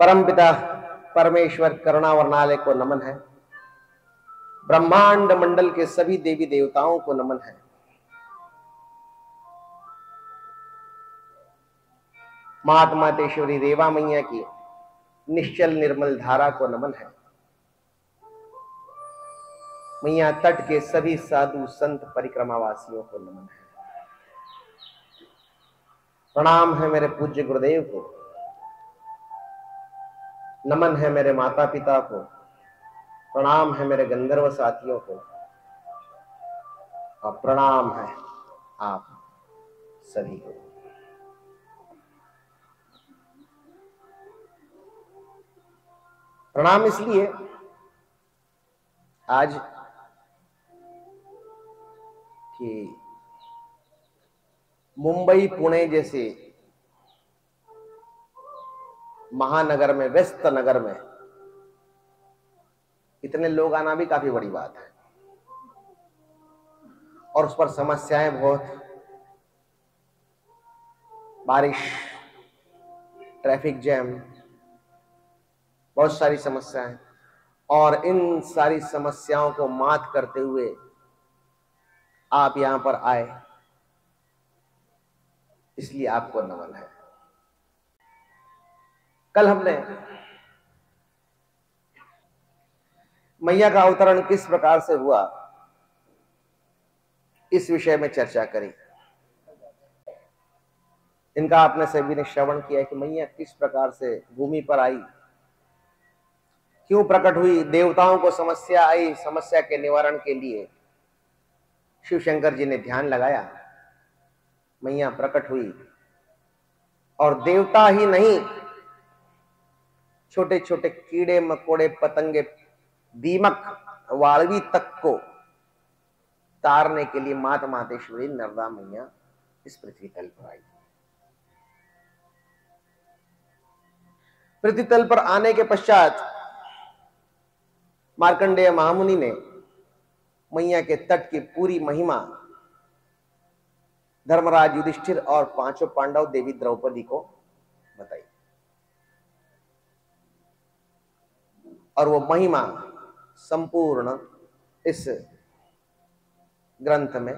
परमपिता परमेश्वर करुणावर्णालय को नमन है। ब्रह्मांड मंडल के सभी देवी देवताओं को नमन है। महात्मातेश्वरी रेवा मैया की निश्चल निर्मल धारा को नमन है। मैया तट के सभी साधु संत परिक्रमावासियों को नमन है। प्रणाम है मेरे पूज्य गुरुदेव को, नमन है मेरे माता पिता को, प्रणाम है मेरे गंधर्व साथियों को और प्रणाम है आप सभी को। प्रणाम इसलिए आज कि मुंबई पुणे जैसे महानगर में, व्यस्त नगर में इतने लोग आना भी काफी बड़ी बात है और उस पर समस्याएं बहुत, बारिश, ट्रैफिक जैम, बहुत सारी समस्याएं, और इन सारी समस्याओं को मात करते हुए आप यहां पर आए, इसलिए आपको नमन है। कल हमने मैया का अवतरण किस प्रकार से हुआ इस विषय में चर्चा करी। इनका आपने सभी ने श्रवण किया कि मैया किस प्रकार से भूमि पर आई, क्यों प्रकट हुई, देवताओं को समस्या आई, समस्या के निवारण के लिए शिव शंकर जी ने ध्यान लगाया, मैया प्रकट हुई और देवता ही नहीं, छोटे छोटे कीड़े मकोड़े, पतंगे, दीमक, वाळवी तक को तारने के लिए माता मातेश्वरी नर्मदा मैया इस पृथ्वी तल पर आई। पृथ्वी तल पर आने के पश्चात मार्कंडेय महामुनि ने मैया के तट की पूरी महिमा धर्मराज युधिष्ठिर और पांचों पांडव देवी द्रौपदी को बताई और वो महिमा संपूर्ण इस ग्रंथ में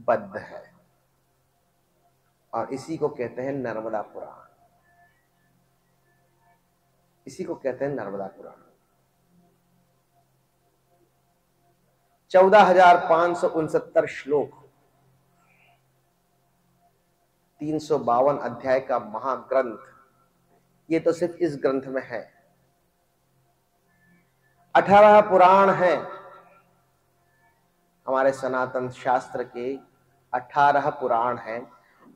बद्ध है और इसी को कहते हैं नर्मदा पुराण। इसी को कहते हैं नर्मदा पुराण। 14,569 श्लोक, 352 अध्याय का महाग्रंथ, ये तो सिर्फ इस ग्रंथ में है। 18 पुराण हैं हमारे सनातन शास्त्र के, 18 पुराण हैं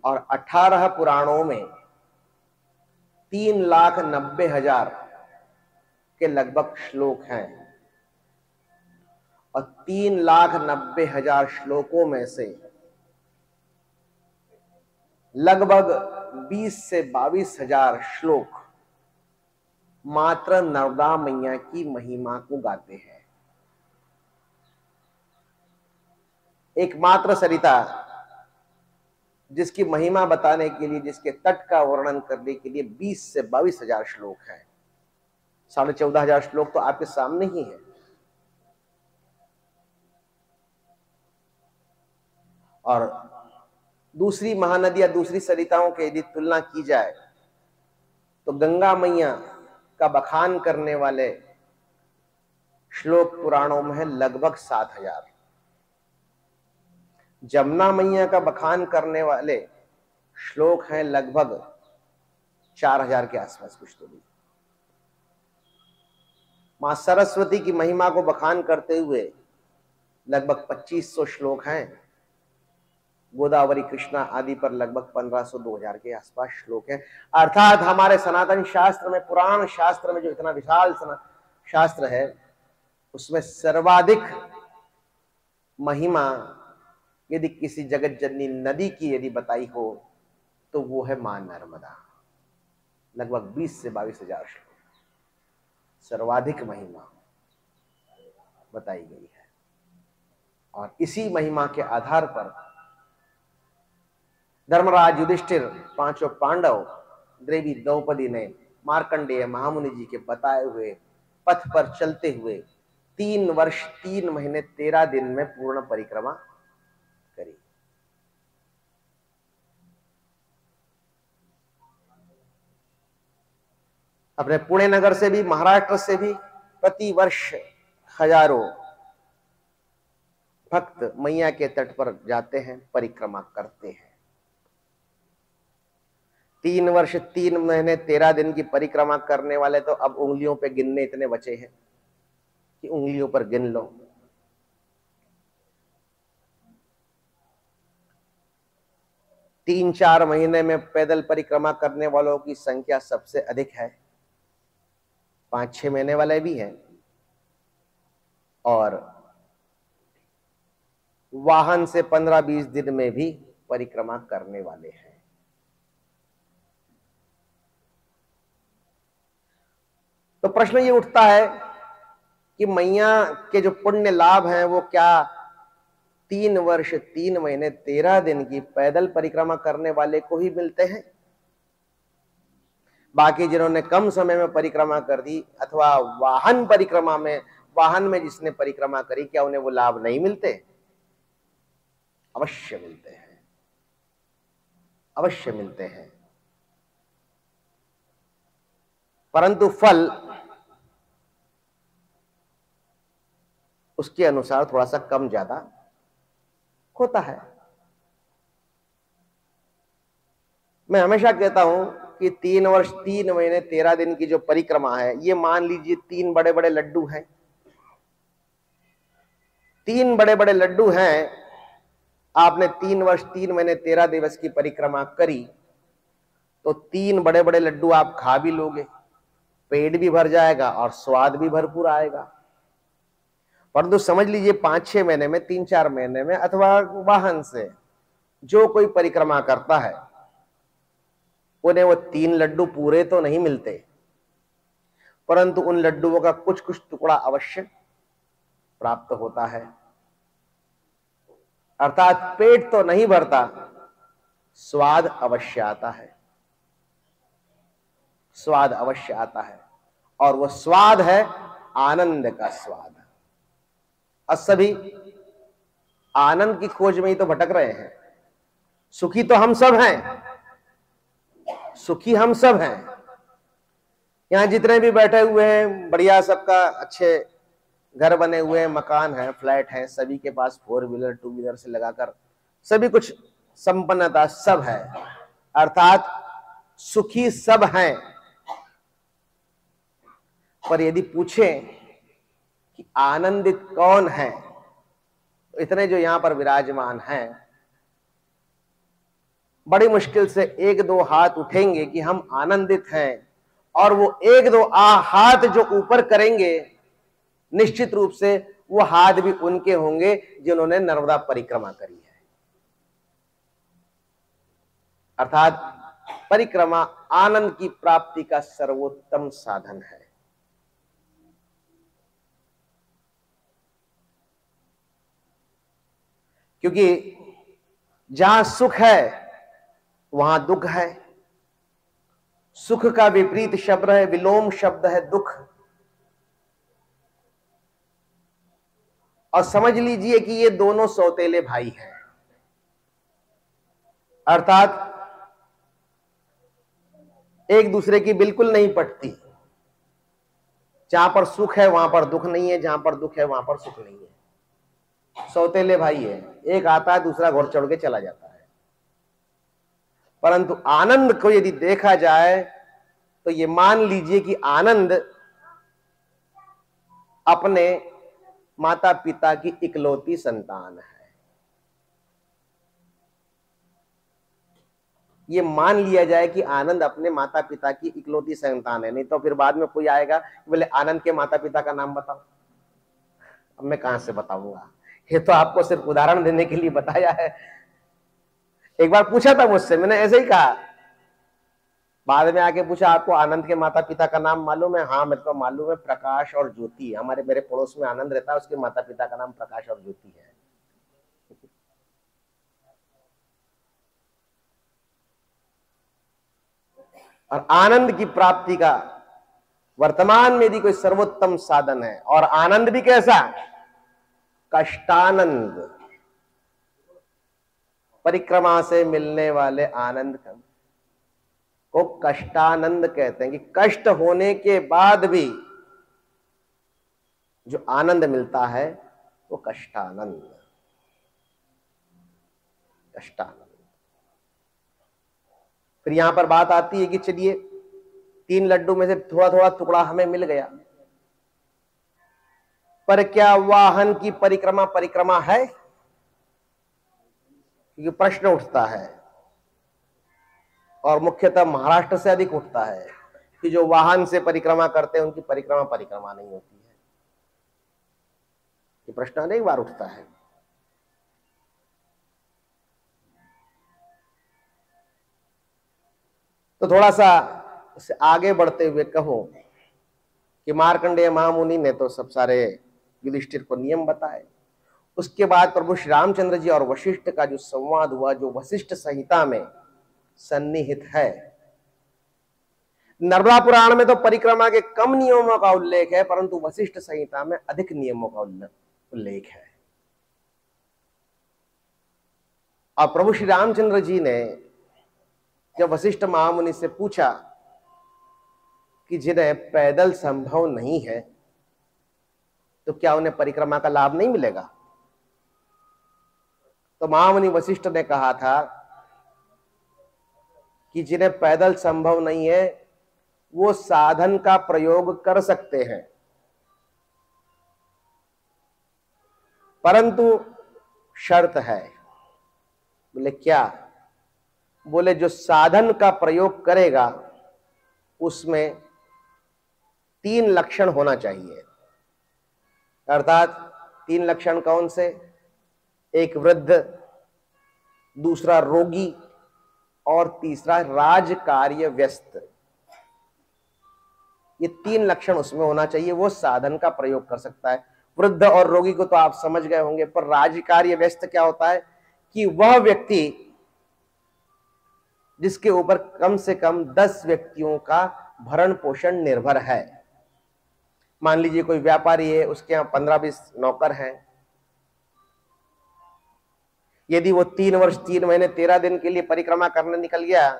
और 18 पुराणों में 3,90,000 के लगभग श्लोक हैं और 3,90,000 श्लोकों में से लगभग 20 से 22,000 श्लोक मात्र नर्मदा मैया की महिमा को गाते हैं। एकमात्र सरिता जिसकी महिमा बताने के लिए, जिसके तट का वर्णन करने के लिए 20 से 22,000 श्लोक हैं। 14,500 श्लोक तो आपके सामने ही है। और दूसरी महानदी या दूसरी सरिताओं के यदि तुलना की जाए तो गंगा मैया का बखान करने वाले श्लोक पुराणों में है लगभग 7,000। जमुना मैया का बखान करने वाले श्लोक हैं लगभग 4,000 के आसपास कुछ तो भी। मां सरस्वती की महिमा को बखान करते हुए लगभग 2,500 श्लोक हैं। गोदावरी, कृष्णा आदि पर लगभग 1,500 2,000 के आसपास श्लोक हैं। अर्थात हमारे सनातन शास्त्र में, पुराण शास्त्र में जो इतना विशाल शास्त्र है, उसमें सर्वाधिक महिमा यदि किसी जगत जननी नदी की यदि बताई हो तो वो है मां नर्मदा। लगभग 20 से 22,000 श्लोक, सर्वाधिक महिमा बताई गई है। और इसी महिमा के आधार पर धर्मराज युधिष्ठिर, पांचों पांडव, देवी द्रौपदी ने मार्कंडेय महामुनि जी के बताए हुए पथ पर चलते हुए 3 वर्ष 3 महीने 13 दिन में पूर्ण परिक्रमा करी। अपने पुणे नगर से भी, महाराष्ट्र से भी प्रति वर्ष हजारों भक्त मैया के तट पर जाते हैं, परिक्रमा करते हैं। 3 वर्ष 3 महीने 13 दिन की परिक्रमा करने वाले तो अब उंगलियों पे गिनने इतने बचे हैं कि उंगलियों पर गिन लो। तीन 4 महीने में पैदल परिक्रमा करने वालों की संख्या सबसे अधिक है। 5-6 महीने वाले भी हैं और वाहन से 15-20 दिन में भी परिक्रमा करने वाले हैं। तो प्रश्न ये उठता है कि मैया के जो पुण्य लाभ हैं वो क्या 3 वर्ष 3 महीने 13 दिन की पैदल परिक्रमा करने वाले को ही मिलते हैं? बाकी जिन्होंने कम समय में परिक्रमा कर दी अथवा वाहन में जिसने परिक्रमा करी, क्या उन्हें वो लाभ नहीं मिलते? अवश्य मिलते हैं, अवश्य मिलते हैं, परंतु फल उसके अनुसार थोड़ा सा कम ज्यादा होता है। मैं हमेशा कहता हूं कि 3 वर्ष 3 महीने 13 दिन की जो परिक्रमा है, ये मान लीजिए 3 बड़े बड़े लड्डू हैं। 3 बड़े बड़े लड्डू हैं, आपने 3 वर्ष 3 महीने 13 दिवस की परिक्रमा करी तो 3 बड़े बड़े लड्डू आप खा भी लोगे, पेट भी भर जाएगा और स्वाद भी भरपूर आएगा। परंतु समझ लीजिए 5-6 महीने में, 3-4 महीने में अथवा वाहन से जो कोई परिक्रमा करता है उन्हें वो 3 लड्डू पूरे तो नहीं मिलते, परंतु उन लड्डुओं का कुछ कुछ टुकड़ा अवश्य प्राप्त होता है। अर्थात पेट तो नहीं भरता, स्वाद अवश्य आता है, स्वाद अवश्य आता है, और वो स्वाद है आनंद का स्वाद। और सभी आनंद की खोज में ही तो भटक रहे हैं। सुखी तो हम सब हैं, सुखी हम सब हैं। यहां जितने भी बैठे हुए हैं, बढ़िया, सबका अच्छे घर बने हुए हैं, मकान है, फ्लैट है, सभी के पास 4 व्हीलर 2 व्हीलर से लगाकर सभी कुछ संपन्नता सब है, अर्थात सुखी सब हैं। पर यदि पूछें कि आनंदित कौन है, तो इतने जो यहां पर विराजमान हैं, बड़ी मुश्किल से 1-2 हाथ उठेंगे कि हम आनंदित हैं, और वो 1-2 हाथ जो ऊपर करेंगे, निश्चित रूप से वो हाथ भी उनके होंगे जिन्होंने नर्मदा परिक्रमा करी है। अर्थात परिक्रमा आनंद की प्राप्ति का सर्वोत्तम साधन है। क्योंकि जहां सुख है वहां दुख है। सुख का विपरीत शब्द है, विलोम शब्द है दुख। और समझ लीजिए कि ये दोनों सौतेले भाई हैं, अर्थात एक दूसरे की बिल्कुल नहीं पटती। जहां पर सुख है वहां पर दुख नहीं है, जहां पर दुख है वहां पर सुख नहीं है। सौतेले भाई है, एक आता है दूसरा घोड़ चढ़ के चला जाता है। परंतु आनंद को यदि देखा जाए तो ये मान लीजिए कि आनंद अपने माता पिता की इकलौती संतान है। ये मान लिया जाए कि आनंद अपने माता पिता की इकलौती संतान है, नहीं तो फिर बाद में कोई आएगा बोले आनंद के माता पिता का नाम बताओ। अब मैं कहां से बताऊंगा, ये तो आपको सिर्फ उदाहरण देने के लिए बताया है। एक बार पूछा था मुझसे, मैंने ऐसे ही कहा, बाद में आके पूछा आपको आनंद के माता पिता का नाम मालूम है? हाँ मेरे को मालूम है, प्रकाश और ज्योति। मेरे पड़ोस में आनंद रहता है, उसके माता पिता का नाम प्रकाश और ज्योति है। और आनंद की प्राप्ति का वर्तमान में यदि कोई सर्वोत्तम साधन है, और आनंद भी कैसा? कष्टानंद, परिक्रमा से मिलने वाले आनंद को कष्टानंद कहते हैं, कि कष्ट होने के बाद भी जो आनंद मिलता है वो कष्टानंद। कष्टानंद। फिर यहां पर बात आती है कि चलिए 3 लड्डू में से थोड़ा थोड़ा टुकड़ा हमें मिल गया, पर क्या वाहन की परिक्रमा है? क्योंकि प्रश्न उठता है, और मुख्यतः महाराष्ट्र से अधिक उठता है, कि जो वाहन से परिक्रमा करते हैं उनकी परिक्रमा नहीं होती है। ये प्रश्न अनेक बार उठता है। तो थोड़ा सा इससे आगे बढ़ते हुए कहो कि मार्कंडेय महामुनि ने तो सब सारे युधिष्ठिर को नियम बताए। उसके बाद प्रभु श्री रामचंद्र जी और वशिष्ठ का जो संवाद हुआ, जो वशिष्ठ संहिता में सन्निहित है। नर्मदा पुराण में तो परिक्रमा के कम नियमों का उल्लेख है, परंतु वशिष्ठ संहिता में अधिक नियमों का उल्लेख है। और प्रभु श्री रामचंद्र जी ने जब वशिष्ठ महामुनि से पूछा कि जिन्हें पैदल संभव नहीं है, तो क्या उन्हें परिक्रमा का लाभ नहीं मिलेगा? तो महामुनि वशिष्ठ ने कहा था कि जिन्हें पैदल संभव नहीं है वो साधन का प्रयोग कर सकते हैं, परंतु शर्त है। बोले क्या? बोले जो साधन का प्रयोग करेगा उसमें 3 लक्षण होना चाहिए। अर्थात 3 लक्षण कौन से? एक वृद्ध, दूसरा रोगी, और तीसरा राजकार्य व्यस्त। ये 3 लक्षण उसमें होना चाहिए, वो साधन का प्रयोग कर सकता है। वृद्ध और रोगी को तो आप समझ गए होंगे, पर राजकार्य व्यस्त क्या होता है? कि वह व्यक्ति जिसके ऊपर कम से कम 10 व्यक्तियों का भरण पोषण निर्भर है। मान लीजिए कोई व्यापारी है, उसके यहां 15-20 नौकर हैं। यदि वो 3 वर्ष 3 महीने 13 दिन के लिए परिक्रमा करने निकल गया,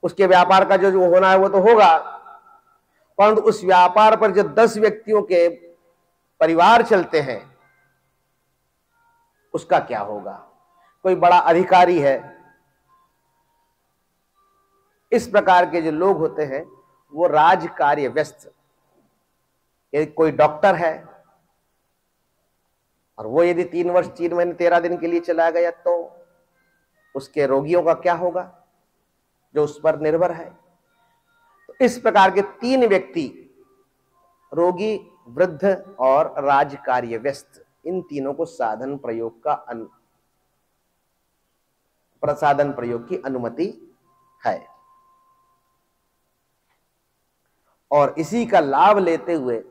उसके व्यापार का जो होना है वो तो होगा, परंतु उस व्यापार पर जो 10 व्यक्तियों के परिवार चलते हैं उसका क्या होगा? कोई बड़ा अधिकारी है, इस प्रकार के जो लोग होते हैं वो राजकार्य व्यस्त। यदि कोई डॉक्टर है और वो यदि 3 वर्ष 3 महीने 13 दिन के लिए चला गया, तो उसके रोगियों का क्या होगा जो उस पर निर्भर है? तो इस प्रकार के 3 व्यक्ति, रोगी, वृद्ध और राजकार्य व्यस्त, इन तीनों को साधन प्रयोग की अनुमति है। और इसी का लाभ लेते हुए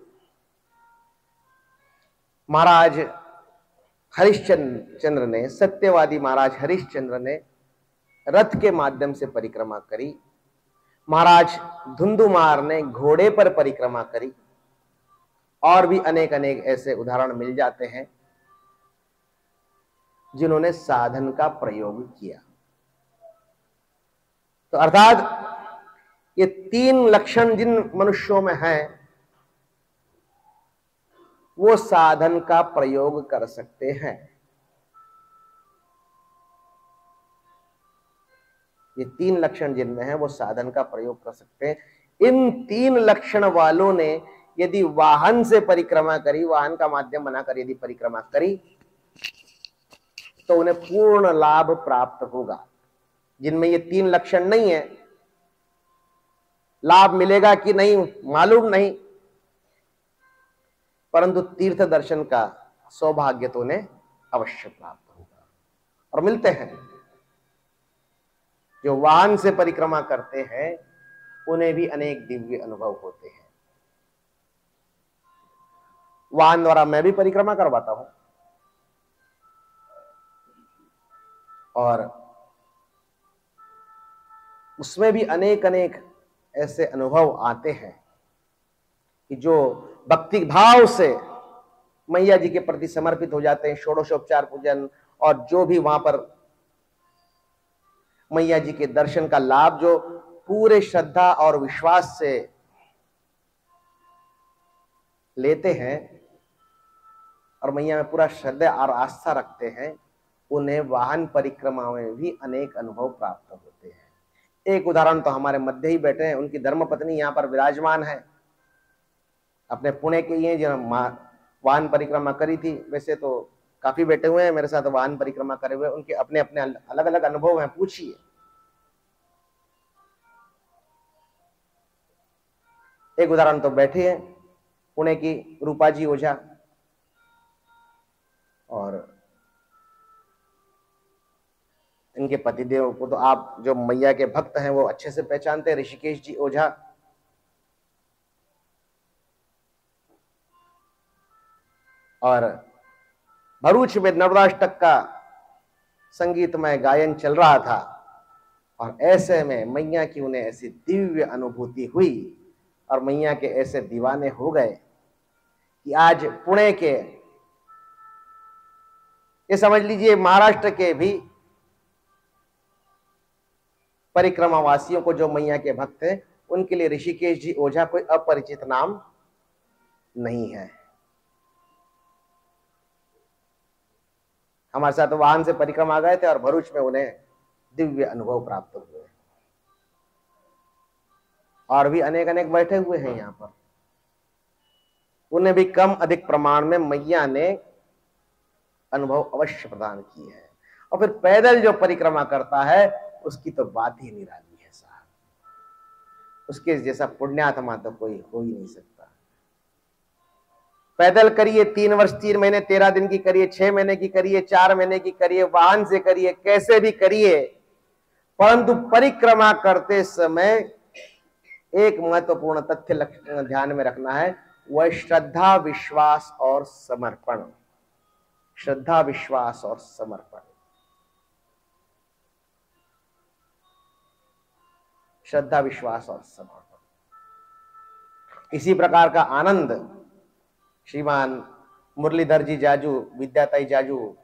महाराज हरिश्चंद्र ने, सत्यवादी महाराज हरिश्चंद्र ने रथ के माध्यम से परिक्रमा करी। महाराज धुंधुमार ने घोड़े पर परिक्रमा करी। और भी अनेक अनेक ऐसे उदाहरण मिल जाते हैं जिन्होंने साधन का प्रयोग किया। तो अर्थात ये 3 लक्षण जिन मनुष्यों में हैं वो साधन का प्रयोग कर सकते हैं। ये 3 लक्षण जिनमें हैं वो साधन का प्रयोग कर सकते हैं। इन 3 लक्षण वालों ने यदि वाहन से परिक्रमा करी, वाहन का माध्यम बनाकर यदि परिक्रमा करी, तो उन्हें पूर्ण लाभ प्राप्त होगा। जिनमें ये 3 लक्षण नहीं है, लाभ मिलेगा कि नहीं मालूम नहीं, परंतु तीर्थ दर्शन का सौभाग्य तो उन्हें अवश्य प्राप्त होगा। और मिलते हैं, जो वाहन से परिक्रमा करते हैं उन्हें भी अनेक दिव्य अनुभव होते हैं। वाहन द्वारा मैं भी परिक्रमा करवाता हूं, और उसमें भी अनेक अनेक ऐसे अनुभव आते हैं कि जो भक्ति भाव से मैया जी के प्रति समर्पित हो जाते हैं, षोडशोपचार पूजन और जो भी वहां पर मैया जी के दर्शन का लाभ जो पूरे श्रद्धा और विश्वास से लेते हैं और मैया में पूरा श्रद्धा और आस्था रखते हैं, उन्हें वाहन परिक्रमा में भी अनेक अनुभव प्राप्त होते हैं। एक उदाहरण तो हमारे मध्य ही बैठे हैं, उनकी धर्मपत्नी यहाँ पर विराजमान है, अपने पुणे के ही जो वाहन परिक्रमा करी थी। वैसे तो काफी बैठे हुए हैं मेरे साथ वाहन परिक्रमा करे हुए, उनके अपने अपने अलग अलग अनुभव हैं, पूछिए। एक उदाहरण तो बैठे हैं पुणे की रूपा जी ओझा, और इनके पतिदेव को तो आप जो मैया के भक्त हैं वो अच्छे से पहचानते हैं, ऋषिकेश जी ओझा। और भरूच में नवराष्टक का संगीतमय गायन चल रहा था और ऐसे में मैया की उन्हें ऐसी दिव्य अनुभूति हुई और मैया के ऐसे दीवाने हो गए कि आज पुणे के, ये समझ लीजिए महाराष्ट्र के भी परिक्रमा वासियों को जो मैया के भक्त हैं, उनके लिए ऋषिकेश जी ओझा कोई अपरिचित नाम नहीं है। हमारे साथ वाहन से परिक्रमा गए थे और भरूच में उन्हें दिव्य अनुभव प्राप्त हुए, और भी अनेक अनेक बैठे हुए हैं यहाँ पर, उन्हें भी कम अधिक प्रमाण में मैया ने अनुभव अवश्य प्रदान किए हैं। और फिर पैदल जो परिक्रमा करता है उसकी तो बात ही निराली है साहब, उसके जैसा पुण्यात्मा तो कोई हो ही नहीं सकता। पैदल करिए 3 वर्ष 3 महीने 13 दिन की करिए, 6 महीने की करिए, 4 महीने की करिए, वाहन से करिए, कैसे भी करिए, परंतु परिक्रमा करते समय एक महत्वपूर्ण तथ्य ध्यान में रखना है, वह श्रद्धा विश्वास और समर्पण। श्रद्धा विश्वास और समर्पण, श्रद्धा विश्वास और समर्पण। इसी प्रकार का आनंद श्रीमान मुरलीधर जी जाजू, विद्याताई जाजू,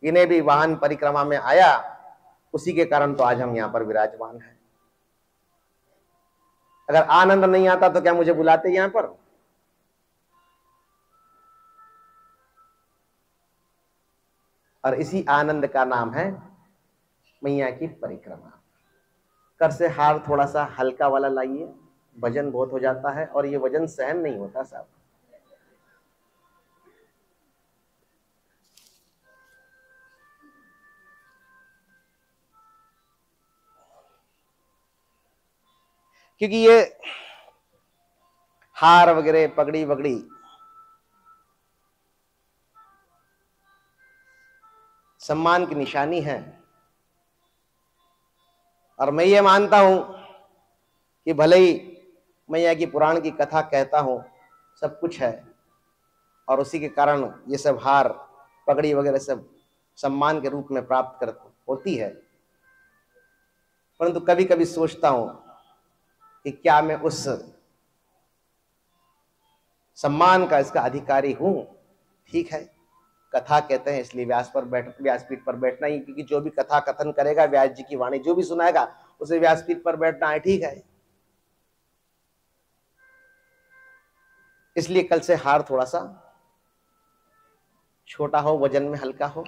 इन्हें भी वाहन परिक्रमा में आया, उसी के कारण तो आज हम यहां पर विराजमान हैं। अगर आनंद नहीं आता तो क्या मुझे बुलाते यहां पर? और इसी आनंद का नाम है मैया की परिक्रमा। कर से हार थोड़ा सा हल्का वाला लाइए, वजन बहुत हो जाता है और ये वजन सहन नहीं होता साहब। क्योंकि ये हार वगैरह पगड़ी वगड़ी सम्मान की निशानी है, और मैं ये मानता हूं कि भले ही मैया की पुराण की कथा कहता हूं, सब कुछ है, और उसी के कारण ये सब हार पगड़ी वगैरह सब सम्मान के रूप में प्राप्त होती है, परंतु कभी कभी सोचता हूं कि क्या मैं उस सम्मान का, इसका अधिकारी हूं? ठीक है, कथा कहते हैं इसलिए व्यासपीठ पर बैठना ही, क्योंकि जो भी कथा कथन करेगा, व्यास जी की वाणी जो भी सुनाएगा, उसे व्यासपीठ पर बैठना है, ठीक है। इसलिए कल से हार थोड़ा सा छोटा हो, वजन में हल्का हो।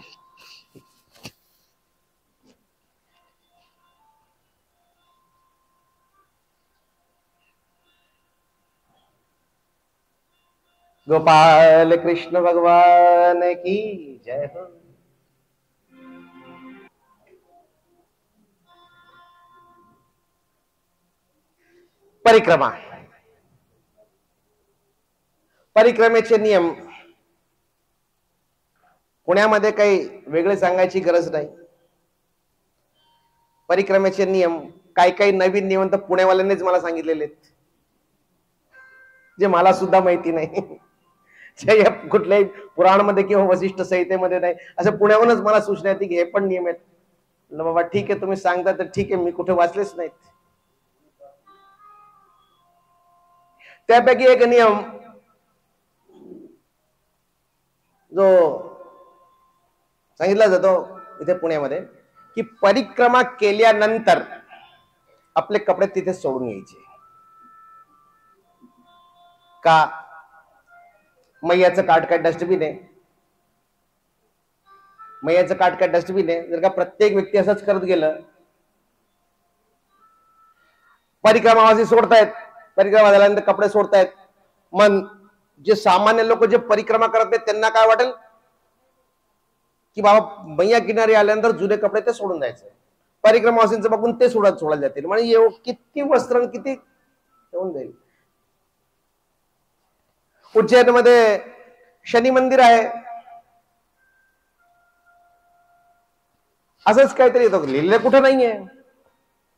गोपाल कृष्ण भगवान की जय हो। परिक्रमा, परिक्रमेचे नियम पुण्यामध्ये काही वेगळे सांगायची गरज नाही। परिक्रमेचे नियम काही काही नवीन नियम तर पुण्यावाल्यांनीच मला सांगितलेले आहेत, जे मला सुद्धा माहिती नाही, जे कुठल्याही पुराणामध्ये किंवा वशिष्ठ संहितेमध्ये नाही, असं पुण्याहूनच मला सूचना येते की हे पण नियम आहेत। बाबा ठीक आहे, तुम्ही सांगता तर ठीक आहे, मी कुठे वाचलेच नाहीत। त्यापैकी एक नियम जो सांगितला जातो इथे पुण्यामध्ये की परिक्रमा केल्यानंतर आपले कपडे तिथे सोडून यायचे. का? मैयाचं काठ काय डस्टबिन आहे? मैयाचं काठ काय डस्टबिन आहे? जर का प्रत्येक व्यक्ती असंच करत गेलं, परिक्रमावासी सोडतायत, परिक्रमा झाल्यानंतर कपडे सोडतायत, मग जे सामान्य लोक जे परिक्रमा करत आहेत त्यांना काय वाटेल की बाबा मैया किनारी आल्यानंतर जुने कपडे ते सोडून जायचे. परिक्रमावासींचं बघून ते सोडायला जातील. म्हणजे किती वस्त्र किती येऊन जाईल. उज्जैन मध्ये शनी मंदिर आहे, असंच काहीतरी येतं, लिहिलं कुठं नाहीये,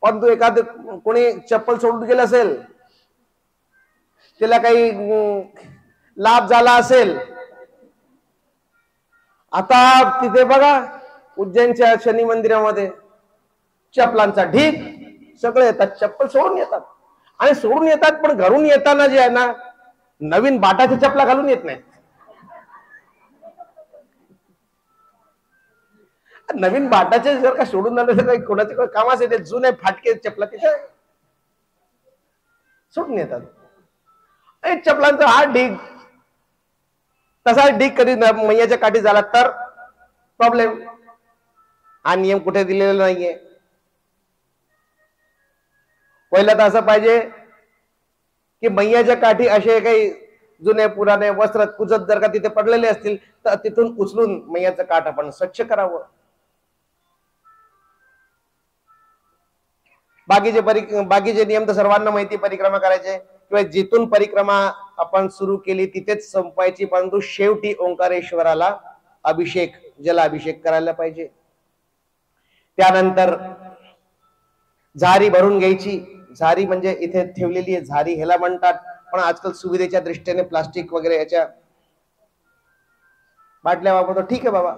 पण तू एखाद कोणी चप्पल सोडून गेलं असेल, त्याला काही लाभ झाला असेल. आता तिथे बघा उज्जैनच्या शनी मंदिरामध्ये चप्पलांचा ढीग, सगळे येतात, चप्पल सोडून येतात. आणि सोडून येतात पण घरून येताना जे आहे ना, नवीन बाटाच्या चपला घालून येत नाही. नवीन बाटाचे जर का सोडून आले तर काही कोणाचे कामाच येते, जुने फाटके चपला तिथे सोडून येतात. चपलांचा हा ढीग, तसा ढीग कधी मैयाच्या काठी झाला तर प्रॉब्लेम. हा नियम कुठे दिलेला नाहीये. पहिलं तर असं पाहिजे की मैयाच्या काठी असे काही जुने पुराणे वस्त्र कुजत जर का तिथे पडलेले असतील तर तिथून उचलून मैयाचं काठ आपण स्वच्छ करावं. बाकीचे नियम तर सर्वांना माहिती, परिक्रमा करायचे किंवा जिथून परिक्रमा आपण सुरू केली तिथेच संपायची, परंतु शेवटी ओंकारेश्वराला अभिषेक, जलाभिषेक करायला पाहिजे. त्यानंतर झारी भरून घ्यायची. झारी म्हणजे इथे ठेवलेली आहे झारी ह्याला म्हणतात, पण आजकाल सुविधेच्या दृष्टीने प्लास्टिक वगैरे याच्या बाटल्या वापरतो, ठीक आहे बाबा,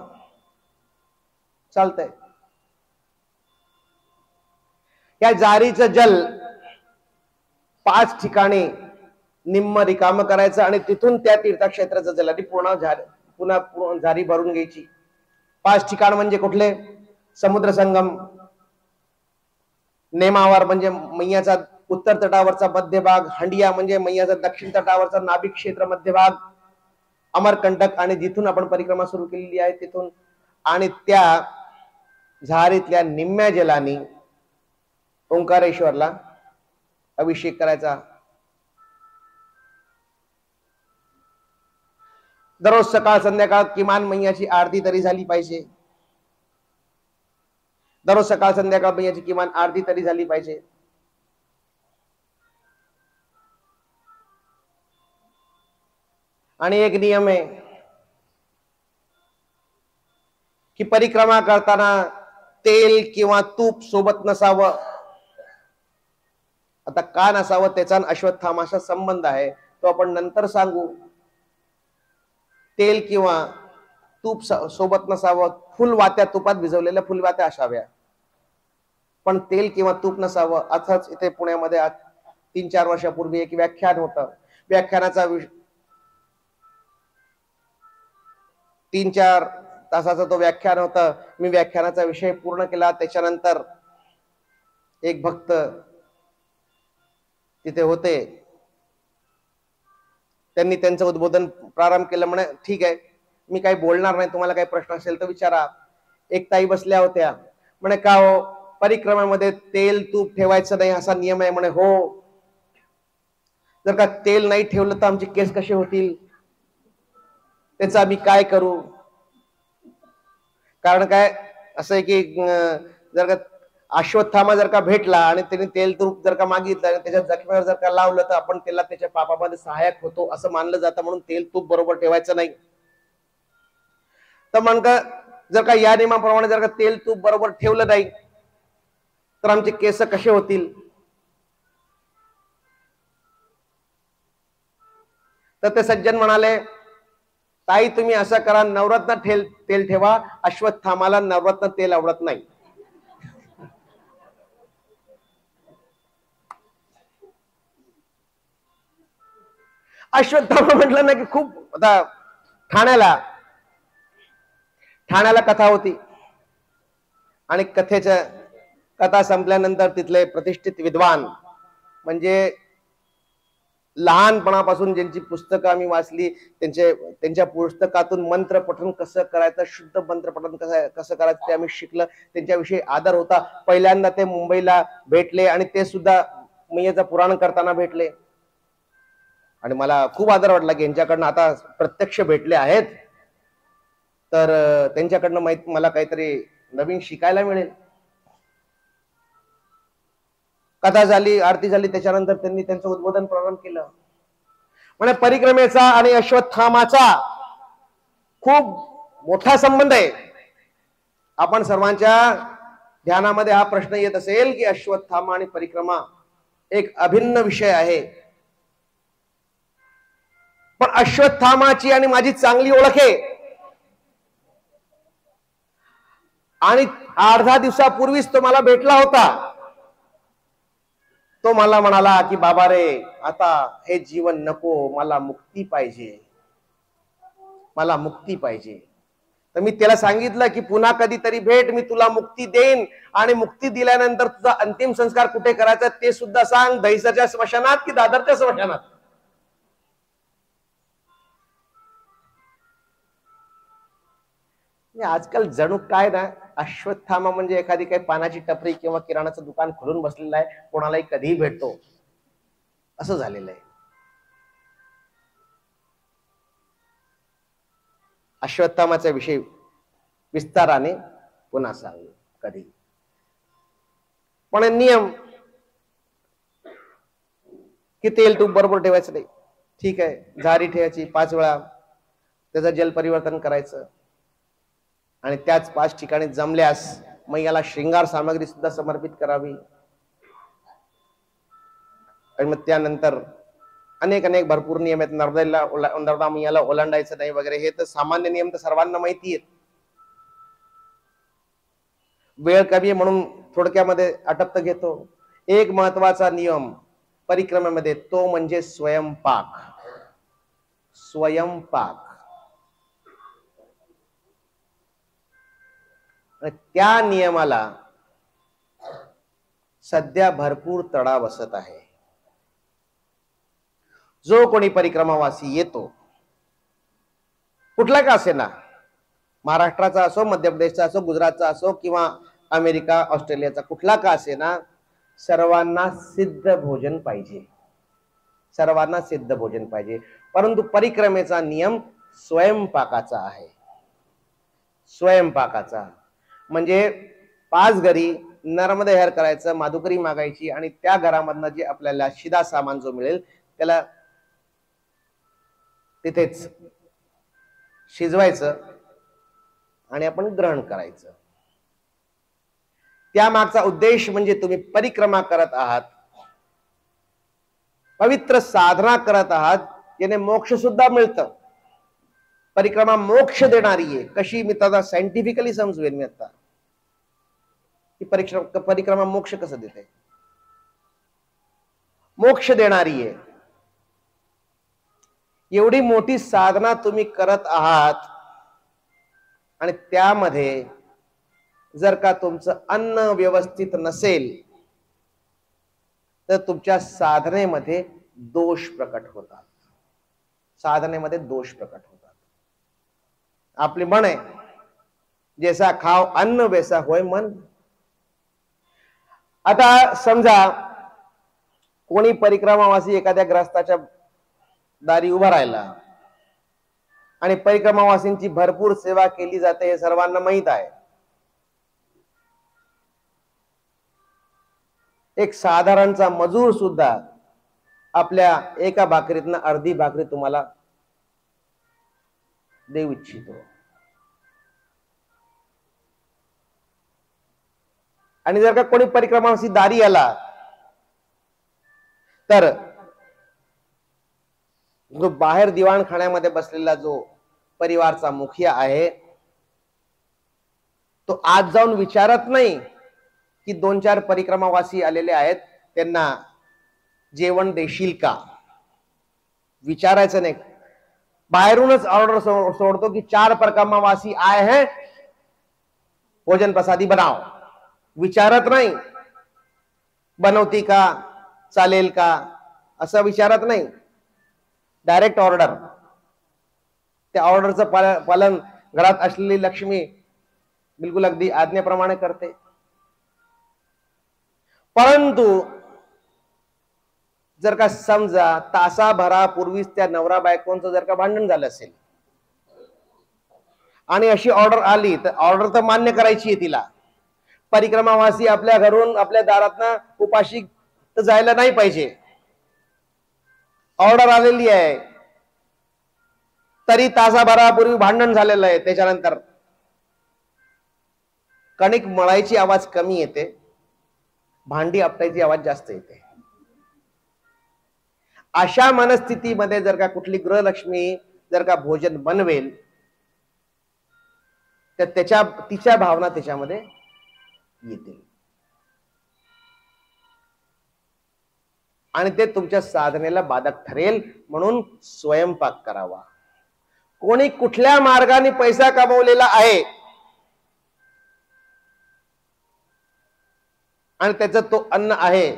चालतंय. या जारीचं जल 5 ठिकाणी निम्म रिकाम करायचं आणि तिथून त्या तीर्थक्षेत्राचं जल आणि पुन्हा झारी भरून घ्यायची. 5 ठिकाण म्हणजे कुठले? समुद्र संगम, नेमावर म्हणजे मैयाचा उत्तर तटावरचा मध्यभाग, हंडिया म्हणजे मैयाचा दक्षिण तटावरचा नाभिक क्षेत्र मध्यभाग, अमरकंटक आणि जिथून आपण परिक्रमा सुरू केलेली आहे तिथून, आणि त्या झारीतल्या निम्म्या जलानी ओंकारेश्वरला अभिषेक करायचा. दररोज सकाळ संध्याकाळ किमान मैयाची आरती तरी झाली पाहिजे. दररोज सकाळ संध्याकाळ मैयाची किमान आरती तरी झाली पाहिजे. आणि एक नियम आहे की परिक्रमा करताना तेल किंवा तूप सोबत नसावं. आता का नसावं त्याचा अश्वत्थामाचा संबंध आहे, तो आपण नंतर सांगू. तेल किंवा तूप सोबत नसावं. फुलवात्या, तुपात भिजवलेल्या फुलवात्या असाव्या, पण तेल किंवा तूप नसावं. अथाच इथे पुण्यामध्ये 3-4 वर्षापूर्वी एक व्याख्यान होतं. व्याख्यानाचा 3-4 तासाचं तो व्याख्यान होतं. मी व्याख्यानाचा विषय पूर्ण केला. त्याच्यानंतर एक भक्त तिथे होते, त्यांनी त्यांचं उद्बोधन प्रारंभ केलं. म्हणे ठीक आहे, मी काही बोलणार नाही, तुम्हाला काही प्रश्न असेल तर विचारा. एक ताई बसल्या होत्या. म्हणे का हो, परिक्रमेमध्ये तेल तूप ठेवायचं नाही असा नियम आहे. म्हणे हो. जर का तेल नाही ठेवलं तर आमचे केस कसे होतील, त्याचं आम्ही काय करू? कारण काय असं आहे की जर का अश्वत्थामा जर का भेटला आणि त्याने तेल तूप जर का मागितलं आणि त्याच्या जखमेवर जर का लावलं तर आपण त्याला त्याच्या पापामध्ये सहाय्यक होतो असं मानलं जातं, म्हणून तेल तूप बरोबर ठेवायचं नाही. तर मग जर का या नियमाप्रमाणे जर का तेल तूप बरोबर ठेवलं नाही तर आमचे केस कसे होतील? तर ते सज्जन म्हणाले, ताई तुम्ही असं करा, नवरत्न तेल ठेवा, अश्वत्थामाला नवरत्न तेल आवडत नाही. अश्वत्थामा म्हटलं ना की खूप आता ठाण्याला कथा होती आणि कथा संपल्यानंतर तिथले प्रतिष्ठित विद्वान म्हणजे लहानपणापासून ज्यांची पुस्तकं आम्ही वाचली त्यांच्या पुस्तकातून मंत्रपठण कसं करायचं, शुद्ध मंत्रपठण कसं करायचं ते आम्ही शिकलं. त्यांच्याविषयी आदर होता. पहिल्यांदा ते मुंबईला भेटले आणि ते सुद्धा मैयाचं पुराण करताना भेटले आणि मला खूप आदर वाटला की यांच्याकडनं आता प्रत्यक्ष भेटले आहेत तर त्यांच्याकडनं मला काहीतरी नवीन शिकायला मिळेल. कथा झाली, आरती झाली, त्याच्यानंतर त्यांनी त्यांचं उद्बोधन प्रारंभ केलं. म्हणजे परिक्रमेचा आणि अश्वत्थामाचा खूप मोठा संबंध आहे. आपण सर्वांच्या ध्यानामध्ये हा प्रश्न येत असेल की अश्वत्थामा आणि परिक्रमा एक अभिन्न विषय आहे. पण अश्वत्थामाची आणि माझी चांगली ओळख आहे आणि 8-10 दिवसापूर्वीच तो मला भेटला होता. तो मला म्हणाला की बाबा रे, आता हे जीवन नको, मला मुक्ती पाहिजे, मला मुक्ती पाहिजे. तर मी त्याला सांगितलं की पुन्हा कधीतरी भेट, मी तुला मुक्ती देईन आणि मुक्ती दिल्यानंतर तुझा अंतिम संस्कार कुठे करायचा ते सुद्धा सांग, दहिसरच्या स्मशानात की दादरच्या स्मशानात. आजकाल जणू काय ना, अश्वत्थामा म्हणजे एखादी काही पानाची टपरी किंवा किराणाचं दुकान खोलून बसलेलं आहे, कोणालाही कधीही भेटतो असं झालेलं आहे. अश्वत्थामाचा विषय विस्ताराने पुन्हा सांगू कधी. पण नियम की तेल तूप बरोबर ठेवायचं नाही, ठीक आहे, झारी ठेवायची 5 वेळा, त्याचं जल परिवर्तन करायचं आणि त्याच 5 ठिकाणी जमल्यास मग याला श्रृंगार सामग्री सुद्धा समर्पित करावी. आणि मग त्यानंतर अनेक भरपूर नियम आहेत. नर्मदा मैयाला ओलांडायचं नाही वगैरे, हे तर सामान्य नियम तर सर्वांना माहिती आहेत. वेळ कमी आहे म्हणून थोडक्यामध्ये आटप्त घेतो. एक महत्वाचा नियम परिक्रमेमध्ये तो म्हणजे स्वयंपाक. स्वयंपाक. त्या नियमाला सध्या भरपूर तडा बसत आहे. जो कोणी परिक्रमावासी येतो, कुठला का असे ना, महाराष्ट्राचा असो, मध्य प्रदेशचा असो, गुजरातचा असो किंवा अमेरिका ऑस्ट्रेलियाचा कुठला का असे ना, सर्वांना सिद्ध भोजन पाहिजे. सर्वांना सिद्ध भोजन पाहिजे. परंतु परिक्रमेचा नियम स्वयंपाकाचा आहे. स्वयंपाकाचा म्हणजे 5 घरी नर्मदेहर करायचं, माधुकरी मागायची आणि त्या घरामधनं जे आपल्याला शिदा सामान जो मिळेल त्याला तिथेच शिजवायचं आणि आपण ग्रहण करायचं. त्या मागचा उद्देश म्हणजे तुम्ही परिक्रमा करत आहात, पवित्र साधना करत आहात, याने मोक्ष सुद्धा मिळतं. परिक्रमा मोक्ष देणारी आहे. कशी, मी त्याला सायंटिफिकली समजवेन मी आता की परिक्रमा मोक्ष कसं देते. मोक्ष देणारी आहे. एवढी मोठी साधना तुम्ही करत आहात आणि त्यामध्ये जर का तुमचं अन्न व्यवस्थित नसेल तर तुमच्या साधनेमध्ये दोष प्रकट होतात. साधनेमध्ये दोष प्रकट होतात. आपली म्हण आहे, जैसा खाव अन्न वैसा होय मन. आता समजा कोणी परिक्रमावासी एखाद्या ग्रस्ताच्या दारी उभा राहिला आणि परिक्रमावासींची भरपूर सेवा केली जाते, हे सर्वांना माहित आहे. एक साधारणचा मजूर सुद्धा आपल्या एका भाकरीतनं अर्धी भाकरी तुम्हाला देऊ इच्छितो. आणि जर का कोणी परिक्रमावासी दारी आला तर जो बाहेर दिवाणखान्यामध्ये बसलेला जो परिवारचा मुखिया आहे तो आज जाऊन विचारत नाही की 2-4 परिक्रमावासी आलेले आहेत, त्यांना जेवण देशील का. विचारायचं नाही. बाहेरूनच ऑर्डर सोडतो की 4 परिक्रमावासी आए हैं, भोजन प्रसादी बनाओ. विचारत नाही बनवती का, चालेल का, असं विचारत नाही. Direct order. त्या ऑर्डरचं पालन घरात असलेली लक्ष्मी बिलकुल अगदी आज्ञेप्रमाणे करते. परंतु जर का समजा तासाभरापूर्वीच त्या नवरा बायकोंचं जर का भांडण झालं असेल आणि अशी ऑर्डर आली, तर ऑर्डर तर मान्य करायची आहे तिला. परिक्रमावासी आपल्या घरून आपल्या दारातनं उपाशी तर जायला नाही पाहिजे. ऑर्डर आलेली आहे, तरी तासाभरापूर्वी भांडण झालेलं आहे. त्याच्यानंतर कणिक मळायची आवाज कमी येते, भांडी आपटायची आवाज जास्त येते. अशा मनस्थितीमध्ये जर का कुठली गृहलक्ष्मी जर का भोजन बनवेल, तर तिच्या भावना त्याच्यामध्ये येतील आणि ते तुमच्या साधनेला बाधक ठरेल. म्हणून स्वयंपाक करावा. कोणी कुठल्या मार्गाने पैसा कमवलेला आहे आणि त्याचं तो अन्न आहे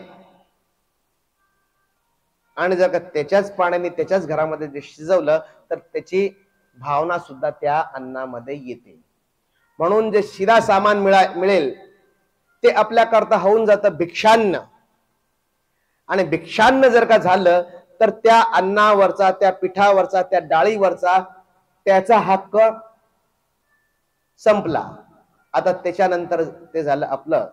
आणि जर का त्याच्याच पाण्याने त्याच्याच घरामध्ये जे शिजवलं, तर त्याची भावना सुद्धा त्या अन्नामध्ये येते. म्हणून जे शिरा सामान मिळेल ते आपल्याकरता होऊन जातं भिक्षान्न. आणि भिक्षान्न जर का झालं, तर त्या अन्नावरचा, त्या पिठावरचा, त्या डाळीवरचा त्याचा हक्क संपला. आता त्याच्यानंतर ते झालं आपलं.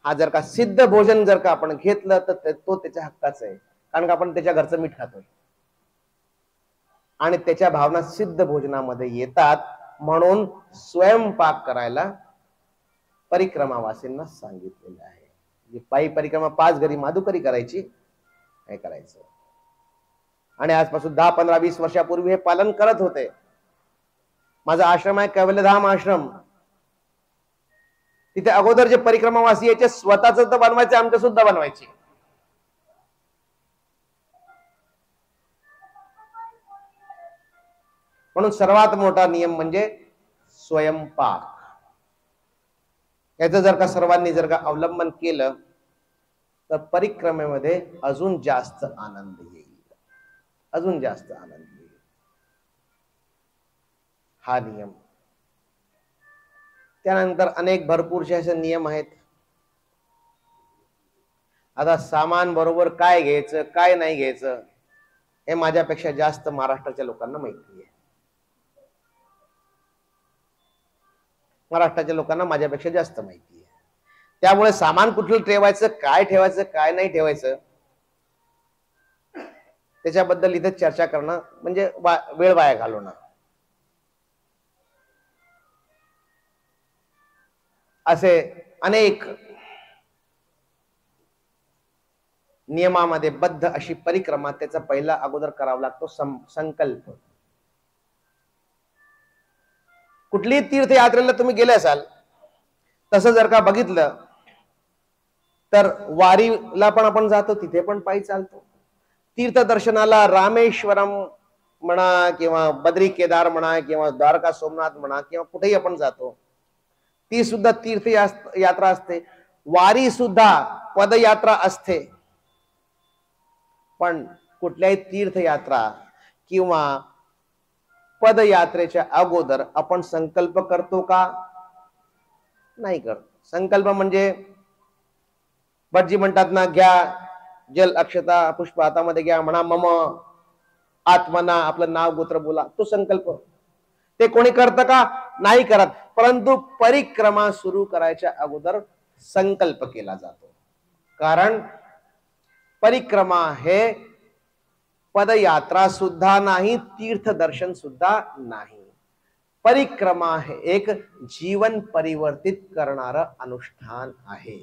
हा जर का सिद्ध भोजन जर का आपण घेतलं, तर तो त्याच्या हक्काचं आहे, कारण का आपण त्याच्या घरचं मीठ खातोय आणि त्याच्या भावना सिद्ध भोजनामध्ये येतात. म्हणून स्वयंपाक करायला परिक्रमावासींना सांगितलेलं आहे. पायी परिक्रमा 5 घरी माधुकरी करायची, हे करायचं. आणि आजपासून 10, 15, 20 वर्षापूर्वी हे पालन करत होते. माझा आश्रम आहे कैवल्यधाम आश्रम. तिथे अगोदर जे परिक्रमावासी याचे स्वतःच तर बनवायचे, आमचे सुद्धा बनवायचे. म्हणून सर्वात मोठा नियम म्हणजे स्वयंपाक. याचं जर का सर्वांनी जर का अवलंबन केलं, तर परिक्रमेमध्ये अजून जास्त आनंद येईल, अजून जास्त आनंद येईल. हा नियम. त्यानंतर अनेक भरपूरसे असे नियम आहेत. आता सामान बरोबर काय घ्यायचं, काय नाही घ्यायचं, हे माझ्यापेक्षा जास्त महाराष्ट्राच्या लोकांना माहिती आहे. महाराष्ट्राच्या लोकांना माझ्यापेक्षा जास्त माहिती आहे. त्यामुळे सामान कुठलं ठेवायचं, काय नाही ठेवायचं, त्याच्याबद्दल इथे चर्चा करणं म्हणजे वेळ वाया घालवणं. असे अनेक नियमामध्ये बद्ध अशी परिक्रमा, त्याचा पहिला अगोदर करावा लागतो संकल्प. कुठलीही तीर्थयात्रेला तुम्ही गेले असाल, तसं जर का बघितलं तर वारीला पण आपण जातो, तिथे पण पायी चालतो. तीर्थदर्शनाला रामेश्वरम म्हणा किंवा बद्री केदार म्हणा किंवा द्वारका सोमनाथ म्हणा किंवा कुठेही आपण जातो, ती सुद्धा तीर्थयात्रा असते. वारी सुद्धा पदयात्रा असते. पण कुठल्याही तीर्थयात्रा किंवा पदयात्रेच्या अगोदर आपण संकल्प करतो का? नाही करत. संकल्प म्हणजे भटजी म्हणतात ना, घ्या जल अक्षता पुष्प हातामध्ये घ्या, म्हणा मम आत्मना, आपलं नाव गोत्र बोला, तो संकल्प. ते कोणी करतं का? नाही करत. परंतु परिक्रमा सुरू करायच्या अगोदर संकल्प केला जातो. कारण परिक्रमा हे पदयात्रा सुद्धा नाही, तीर्थदर्शन सुद्धा नाही. परिक्रमा हे एक जीवन परिवर्तित करणारं अनुष्ठान आहे.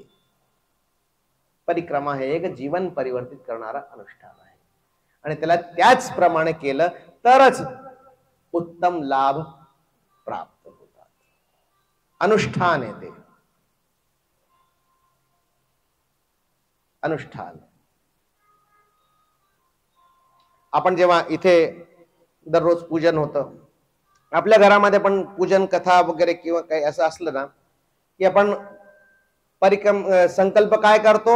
परिक्रमा हे एक जीवन परिवर्तित करणारं अनुष्ठान आहे आणि त्याला त्याचप्रमाणे केलं तरच उत्तम लाभ प्राप्त होतात. अनुष्ठान आहे ते, अनुष्ठान. आपण जेव्हा इथे दररोज पूजन होतं, आपल्या घरामध्ये पण पूजन कथा वगैरे किंवा काही असं असलं ना की आपण संकल्प काय करतो,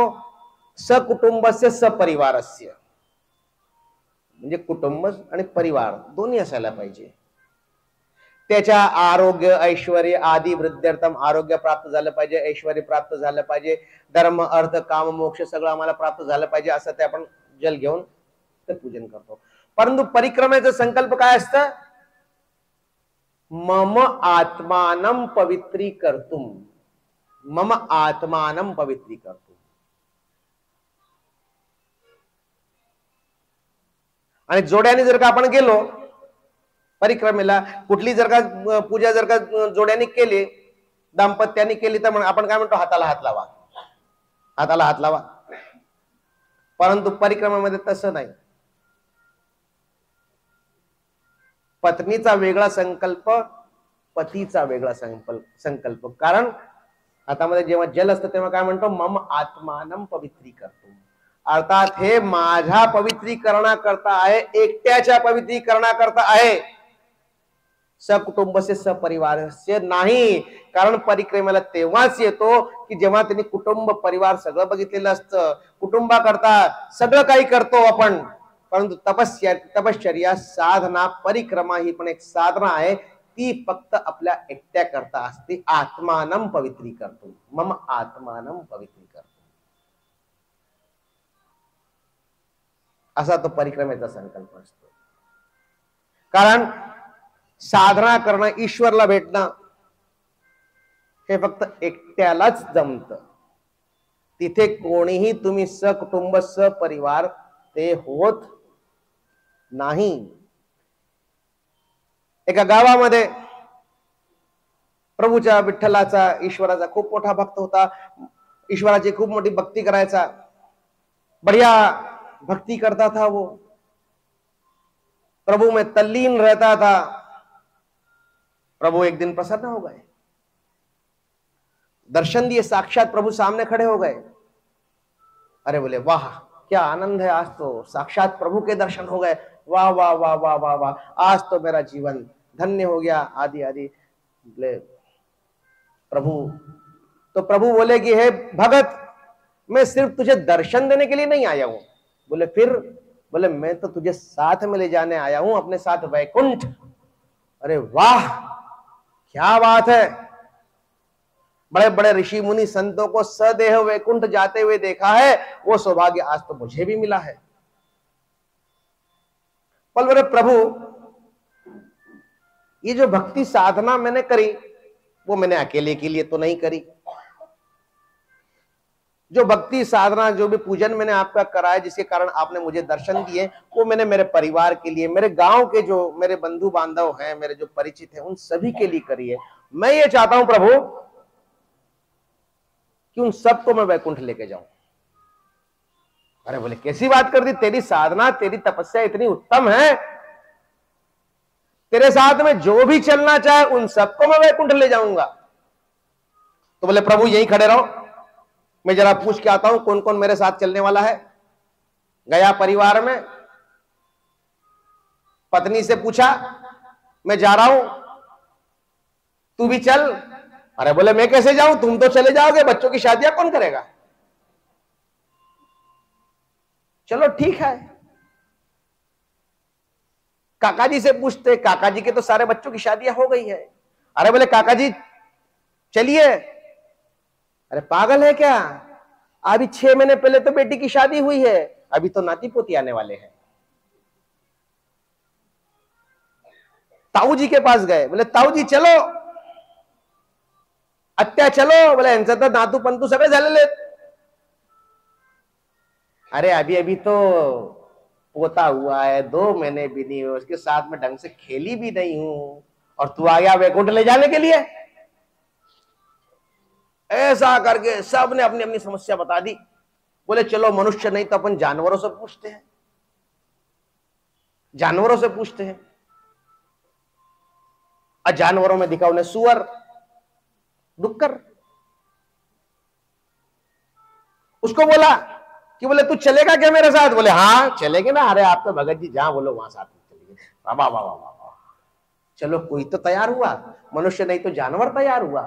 सकुटुंबस्य सपरिवारस्य, म्हणजे कुटुंब आणि परिवार दोन्ही असायला पाहिजे. त्याच्या आरोग्य ऐश्वर आदी वृद्ध्यर्थम, आरोग्य प्राप्त झालं पाहिजे, ऐश्वर प्राप्त झालं पाहिजे, धर्म अर्थ काम मोक्ष सगळं आम्हाला प्राप्त झालं पाहिजे, असं ते आपण जल घेऊन ते पूजन करतो. परंतु परिक्रमेचा संकल्प काय असतं, मम आत्मानं पवित्रीकर्तुम, मम आत्मानं पवित्रीकर्तुम. आणि जोड्याने जर का आपण गेलो परिक्रमेला, कुठली जर का पूजा जर का जोड्याने केली, दाम्पत्याने केली, तर आपण काय म्हणतो, हाताला हात लावा, हाताला हात लावा. परंतु परिक्रमेमध्ये तसं नाही. पत्नीचा वेगळा संकल्प, पतीचा वेगळा संकल्प. कारण हातामध्ये जेव्हा जल असतं तेव्हा काय म्हणतो, मम आत्मानं पवित्रीकर्तुम, अर्थात हे माझ्या पवित्रीकरणाकरता आहे, एकट्याच्या पवित्रीकरणाकरता आहे, सकुटुंबस्य सपरिवारस्य नाही. कारण परिक्रमेला तेव्हाच येतो की जेव्हा त्यांनी कुटुंब परिवार सगळं बघितलेलं असतं, कुटुंबाकरता सगळं काही करतो आपण. परंतु तपश्चर्या साधना परिक्रमा ही पण एक साधना आहे, ती फक्त आपल्या एकट्या करता असते. आत्मानं पवित्रीकर्तुम, मम आत्मानं पवित्रीकर्तुम, असा तो परिक्रमेचा संकल्प असतो. कारण साधना करणं, ईश्वरला भेटणं हे फक्त एकट्यालाच जमतं. तिथे कोणीही तुम्ही सकुटुंब सपरिवार ते होत नाही. एका गावामध्ये प्रभूच्या विठ्ठलाचा, ईश्वराचा खूप मोठा भक्त होता, ईश्वराची खूप मोठी भक्ती करायचा, बढ़िया भक्ति करता था वो, प्रभु में तल्लीन रहता था. प्रभु एक दिन प्रसन्न हो गए, दर्शन दिए, साक्षात प्रभु सामने खड़े हो गए. अरे बोले वाह क्या आनंद है, आज तो साक्षात प्रभु के दर्शन हो गए, वाह वाह वाह वाह वाह वाह, आज तो मेरा जीवन धन्य हो गया, आदि आदि. बोले प्रभु, तो प्रभु बोले कि हे भगत, मैं सिर्फ तुझे दर्शन देने के लिए नहीं आया हूं. बोले फिर? बोले मैं तो तुझे साथ में ले जाने आया हूं, अपने साथ वैकुंठ. अरे वाह क्या बात है, बड़े बड़े ऋषि मुनि संतों को सदेह वैकुंठ जाते हुए देखा है, वो सौभाग्य आज तो मुझे भी मिला है. बोले प्रभु, ये जो भक्ति साधना मैंने करी वो मैंने अकेले के लिए तो नहीं करी. जो भक्ति साधना, जो भी पूजन मैंने आपका कराया, जिसके कारण आपने मुझे दर्शन दिए, वो मैंने मेरे परिवार के लिए, मेरे गांव के जो मेरे बंधु बांधव हैं, मेरे जो परिचित हैं, उन सभी के लिए करी है. मैं ये चाहता हूं प्रभु कि उन सबको मैं वैकुंठ लेके जाऊं. अरे बोले कैसी बात कर दी, तेरी साधना, तेरी तपस्या इतनी उत्तम है, तेरे साथ में जो भी चलना चाहे उन सबको मैं वैकुंठ ले जाऊंगा. तो बोले प्रभु यहीं खड़े रहो, मैं जरा पूछ के आता हूं कौन कौन मेरे साथ चलने वाला है. गया परिवार में, पत्नी से पूछा मैं जा रहा हूं, तू भी चल. अरे बोले मैं कैसे जाऊं, तुम तो चले जाओगे, बच्चों की शादियां कौन करेगा. चलो ठीक है. काका जी से पूछते, काका जी के तो सारे बच्चों की शादियां हो गई है. अरे बोले काका जी चलिए. अरे पागल है क्या, अभी 6 महीने पहले तो बेटी की शादी हुई है, अभी तो नाती पोती आने वाले हैं. ताऊ जी के पास गए, बोले ताऊ जी चलो, आत्या चलो. बोले यांचं तर नातू पंतू सगळे झालेले. अरे अभी अभी तो पोता हुआ है, 2 महीने भी नहीं हुए, उसके साथ में ढंग से खेली भी नहीं हूं, और तू आ गया वैकुंठ ले जाने के लिए. ऐसा करके सबने अपनी अपनी समस्या बता दी. बोले चलो मनुष्य नहीं तो अपन जानवरों से पूछते हैं, जानवरों से पूछते हैं. और जानवरों में दिखा उन्हें सुअर, डुक्कर. उसको बोला कि बोले तू चलेगा क्या मेरे साथ? बोले हाँ चलेंगे ना। अरे आप तो भगत जी जहां बोलो वहां साथ में चलेंगे। वाह वाह वाह वाह वाह। चलो कोई तो तैयार हुआ, मनुष्य नहीं तो जानवर तैयार हुआ।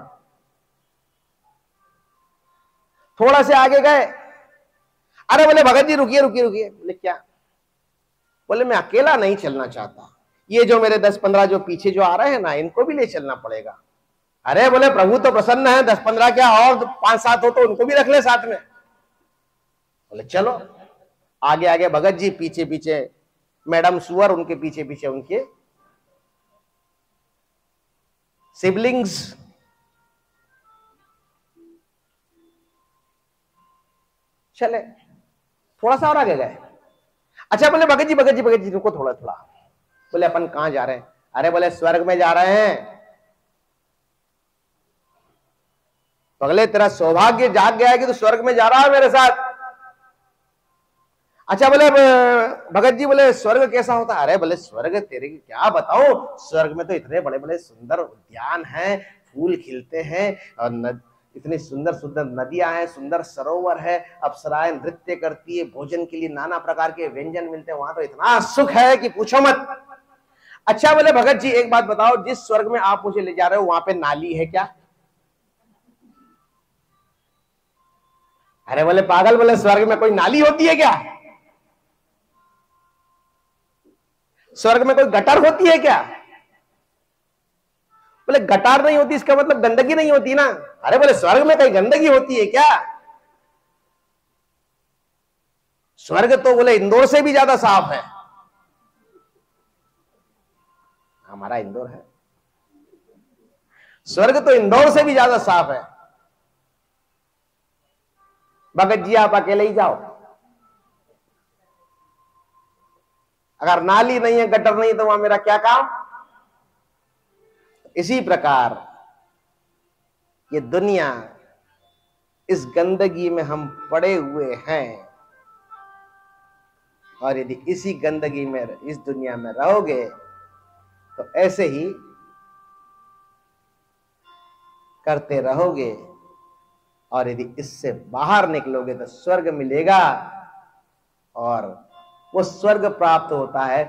थोड़ा से आगे गए, अरे बोले भगत जी रुकिए रुकिए रुकिए। बोले क्या? बोले मैं अकेला नहीं चलना चाहता, ये जो मेरे 10-15 जो पीछे जो आ रहे हैं ना, इनको भी ले चलना पड़ेगा। अरे बोले प्रभु तो प्रसन्न है, 10-15 क्या और 5-7 हो तो उनको भी रख ले साथ में। बोले चलो। आगे आगे भगत जी, पीछे पीछे मैडम सुअर, उनके पीछे पीछे उनके सिबलिंग्स। चले, थोड़ा सा और आगे गए। अच्छा बोले भगत जी भगत जी भगत जी रुको थोड़ा थोड़ा। बोले अपन कहां जा रहे हैं? अरे बोले स्वर्ग में जा रहे हैं। पगले तेरा सौभाग्य जाग गया है कि तू स्वर्ग में जा रहा है मेरे साथ। अच्छा बोले भगत जी, बोले स्वर्ग कैसा होता है? अरे बोले स्वर्ग तेरे की क्या बताओ, स्वर्ग में तो इतने बड़े बड़े सुंदर उद्यान हैं, फूल खिलते हैं, और इतनी सुंदर सुंदर नदियां हैं, सुंदर सरोवर है, अप्सराएं नृत्य करती है, भोजन के लिए नाना प्रकार के व्यंजन मिलते हैं, वहां तो इतना सुख है कि पूछो मत। अच्छा बोले भगत जी एक बात बताओ, जिस स्वर्ग में आप मुझे ले जा रहे हो वहां पे नाली है क्या? अरे बोले पागल, बोले स्वर्ग में कोई नाली होती है क्या? स्वर्ग में कोई गटर होती है क्या? बोले गटार नहीं होती इसका मतलब गंदगी नहीं होती ना। अरे बोले स्वर्ग में कहीं गंदगी होती है क्या? स्वर्ग तो बोले इंदौर से भी ज्यादा साफ है। हमारा इंदौर है, स्वर्ग तो इंदौर से भी ज्यादा साफ है। भगत जी आप अकेले ही जाओ, अगर नाली नहीं है, गटर नहीं, तो वहां मेरा क्या काम? इसी प्रकार ये दुनिया, इस गंदगी में हम पड़े हुए हैं, और यदि इसी गंदगी में इस दुनिया में रहोगे तो ऐसे ही करते रहोगे, और यदि इससे बाहर निकलोगे तो स्वर्ग मिलेगा। और वो स्वर्ग प्राप्त होता है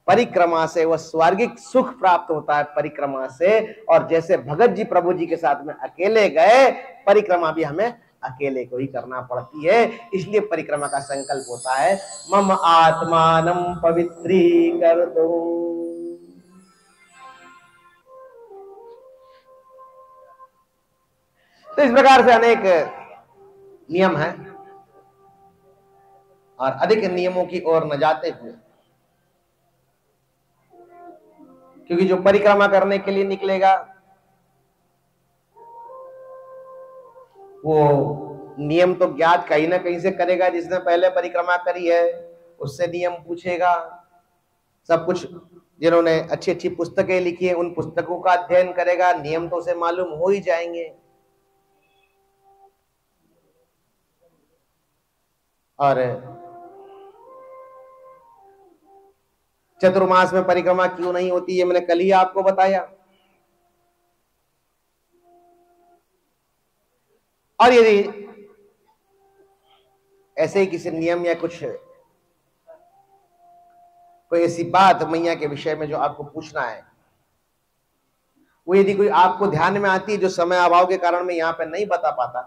परिक्रमा से, वो स्वर्गिक सुख प्राप्त होता है परिक्रमा से। और जैसे भगत जी प्रभु जी के साथ में अकेले गए, परिक्रमा भी हमें अकेले को ही करना पड़ती है। इसलिए परिक्रमा का संकल्प होता है मम आत्मानम पवित्रीकर्तुं। तो इस प्रकार से अनेक नियम हैं, और अधिक नियमों की ओर न जाते हुए, क्योंकि जो परिक्रमा करने के लिए निकलेगा वो नियम तो ज्ञात कहीं ना कहीं से करेगा। जिसने पहले परिक्रमा करी है उससे नियम पूछेगा। सब कुछ जिन्होंने अच्छी अच्छी पुस्तकें लिखी है उन पुस्तकों का अध्ययन करेगा, नियम तो उसे मालूम हो ही जाएंगे। और चतुर्मास में परिक्रमा क्यों नहीं होती ये मैंने कल ही आपको बताया। और यदि ऐसे ही किसी नियम या कुछ कोई ऐसी बात मैया के विषय में जो आपको पूछना है, वो यदि कोई आपको ध्यान में आती है जो समय अभाव के कारण मैं यहां पे नहीं बता पाता,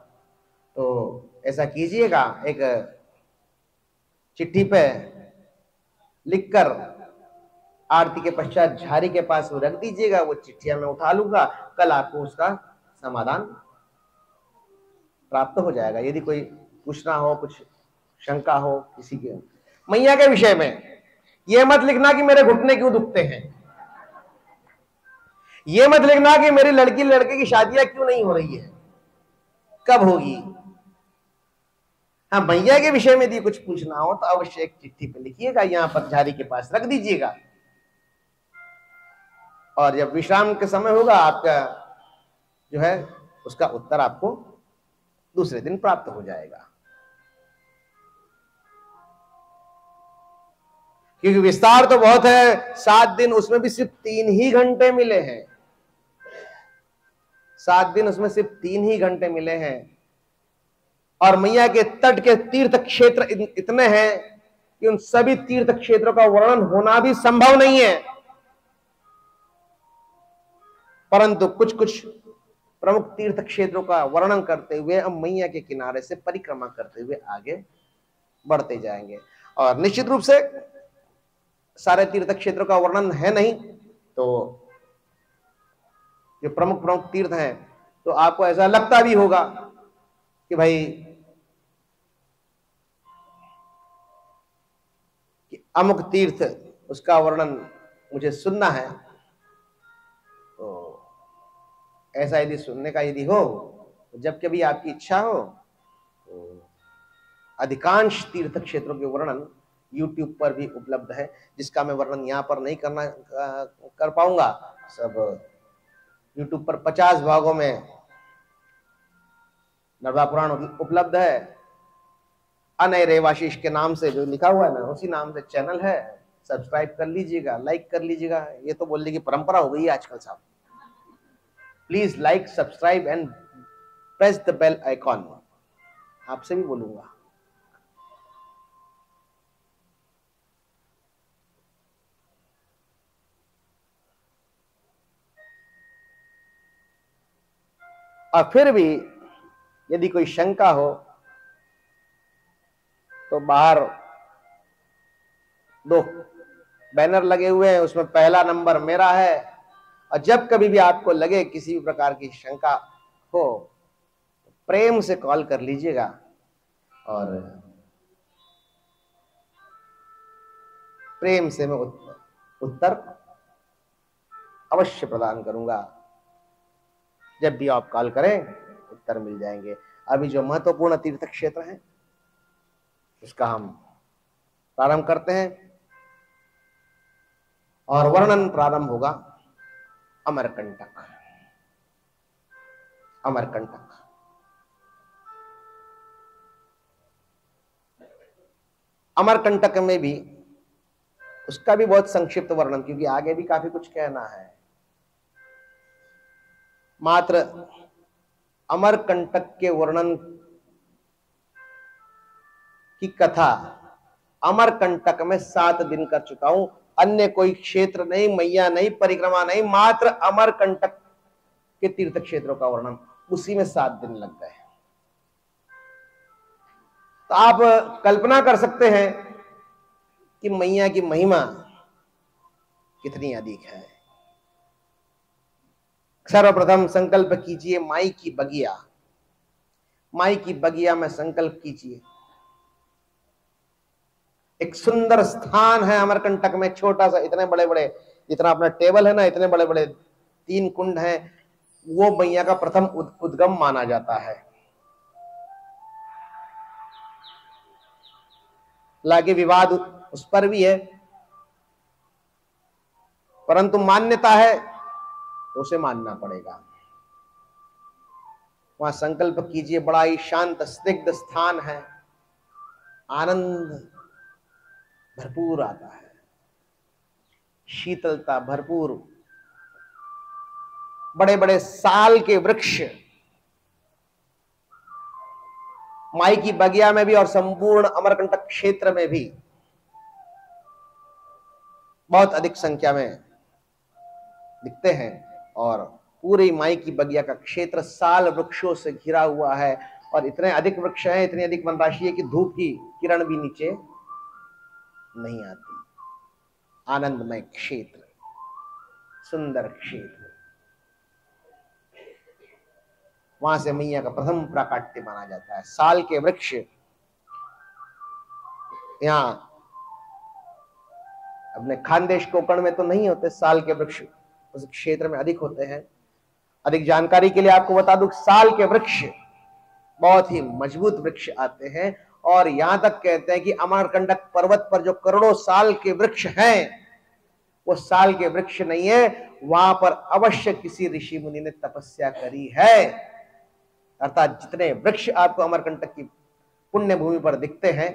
तो ऐसा कीजिएगा, एक चिट्ठी पे लिखकर आरती के पश्चात झारी के पास वो रख दीजिएगा। वो चिट्ठियां मैं उठा लूंगा, कल आपको उसका समाधान प्राप्त हो जाएगा। यदि कोई पूछना हो, कुछ शंका हो किसी के मैया के विषय में, ये मत लिखना कि मेरे घुटने क्यों दुखते हैं, ये मत लिखना कि मेरी लड़की लड़के की शादियां क्यों नहीं हो रही है, कब होगी। हाँ, मैया के विषय में यदि कुछ पूछना हो तो अवश्य एक चिट्ठी पे लिखिएगा, यहां पर झारी के पास रख दीजिएगा, और जब विश्राम के समय होगा आपका जो है उसका उत्तर आपको दूसरे दिन प्राप्त हो जाएगा। क्योंकि विस्तार तो बहुत है, 7 दिन, उसमें भी सिर्फ 3 ही घंटे मिले हैं। 7 दिन उसमें सिर्फ 3 ही घंटे मिले हैं, और मैया के तट के तीर्थ क्षेत्र इतने हैं कि उन सभी तीर्थ क्षेत्रों का वर्णन होना भी संभव नहीं है, परंतु कुछ कुछ प्रमुख तीर्थ क्षेत्रों का वर्णन करते हुए हम मैया के किनारे से परिक्रमा करते हुए आगे बढ़ते जाएंगे। और निश्चित रूप से सारे तीर्थ क्षेत्रों का वर्णन है नहीं, तो जो प्रमुख प्रमुख तीर्थ हैं तो आपको ऐसा लगता भी होगा कि भाई कि अमुक तीर्थ उसका वर्णन मुझे सुनना है। तो ऐसा यदि सुनने का यदि हो तो जब कभी आपकी इच्छा हो तो अधिकांश तीर्थ क्षेत्रों के वर्णन YouTube पर भी उपलब्ध है, जिसका मैं वर्णन यहाँ पर नहीं कर पाऊंगा। सब YouTube पर 50 भागों में नर्मदा पुराण उपलब्ध है। अनय रेवाशीष के नाम से जो लिखा हुआ है ना, उसी नाम से चैनल है, सब्सक्राइब कर लीजिएगा, लाइक कर लीजिएगा। ये तो बोलने की परंपरा हो गई है आजकल साहब। Please like, subscribe and press the bell icon. आपसे भी बोलूंगा। और फिर भी यदि कोई शंका हो तो बाहर 2 बैनर लगे हुए हैं, उसमें पहला नंबर मेरा है। और जब कभी भी आपको लगे किसी भी प्रकार की शंका हो, प्रेम से कॉल कर लीजिएगा और प्रेम से मैं उत्तर अवश्य प्रदान करूंगा। जब भी आप कॉल करें उत्तर मिल जाएंगे। अभी जो महत्वपूर्ण तीर्थ क्षेत्र है उसका हम प्रारंभ करते हैं और वर्णन प्रारंभ होगा अमरकंटक। अमरकंटक अमरकंटक में भी उसका भी बहुत संक्षिप्त वर्णन, क्योंकि आगे भी काफी कुछ कहना है। मात्र अमरकंटक के वर्णन की कथा अमरकंटक में 7 दिन कर चुका हूं। अन्य कोई क्षेत्र नहीं, मैया नहीं, परिक्रमा नहीं, मात्र अमरकंटक के तीर्थ क्षेत्रों का वर्णन, उसी में 7 दिन लग गए। तो आप कल्पना कर सकते हैं कि मैया की महिमा कितनी अधिक है। सर्वप्रथम संकल्प कीजिए माई की बगिया। माई की बगिया में संकल्प कीजिए। एक सुंदर स्थान है अमरकंटक में, छोटा सा, इतने बड़े बड़े, जितना अपना टेबल है ना, इतने बड़े बड़े 3 कुंड हैं। वो मैया का प्रथम उद्गम माना जाता है। हालांकि विवाद उस पर भी है, परंतु मान्यता है तो उसे मानना पड़ेगा। वहां संकल्प कीजिए। बड़ा ही शांत स्निग्ध स्थान है, आनंद भरपूर आता है, शीतलता भरपूर। बड़े बड़े साल के वृक्ष माई की बगिया में भी और संपूर्ण अमरकंटक क्षेत्र में भी बहुत अधिक संख्या में दिखते हैं। और पूरी माई की बगिया का क्षेत्र साल वृक्षों से घिरा हुआ है और इतने अधिक वृक्ष हैं, इतनी अधिक वनराशि है कि धूप की किरण भी नीचे नहीं आती। आनंदमय क्षेत्र, सुंदर क्षेत्र। वहां से मैया का प्रथम प्राकट्य माना जाता है। साल के वृक्ष यहां अपने खानदेश कोकण में तो नहीं होते, साल के वृक्ष उस क्षेत्र में अधिक होते हैं। अधिक जानकारी के लिए आपको बता दूं, साल के वृक्ष बहुत ही मजबूत वृक्ष आते हैं और यहां तक कहते हैं कि अमरकंटक पर्वत पर जो करोड़ों साल के वृक्ष हैं वो साल के वृक्ष नहीं है, वहां पर अवश्य किसी ऋषि मुनि ने तपस्या करी है। अर्थात जितने वृक्ष आपको अमरकंटक की पुण्य भूमि पर दिखते हैं,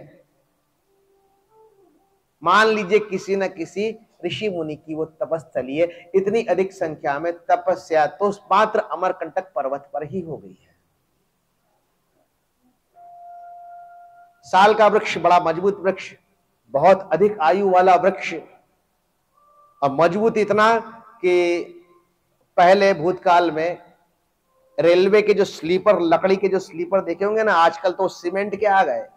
मान लीजिए किसी न किसी ऋषि मुनि की वो तपस्थली है। इतनी अधिक संख्या में तपस्या तो मात्र अमरकंटक पर्वत पर ही हो गई है। साल का वृक्ष बड़ा मजबूत वृक्ष, बहुत अधिक आयु वाला वृक्ष, और मजबूत इतना कि पहले भूतकाल में रेलवे के जो स्लीपर, लकड़ी के जो स्लीपर देखे होंगे ना, आजकल तो सीमेंट के आ गए।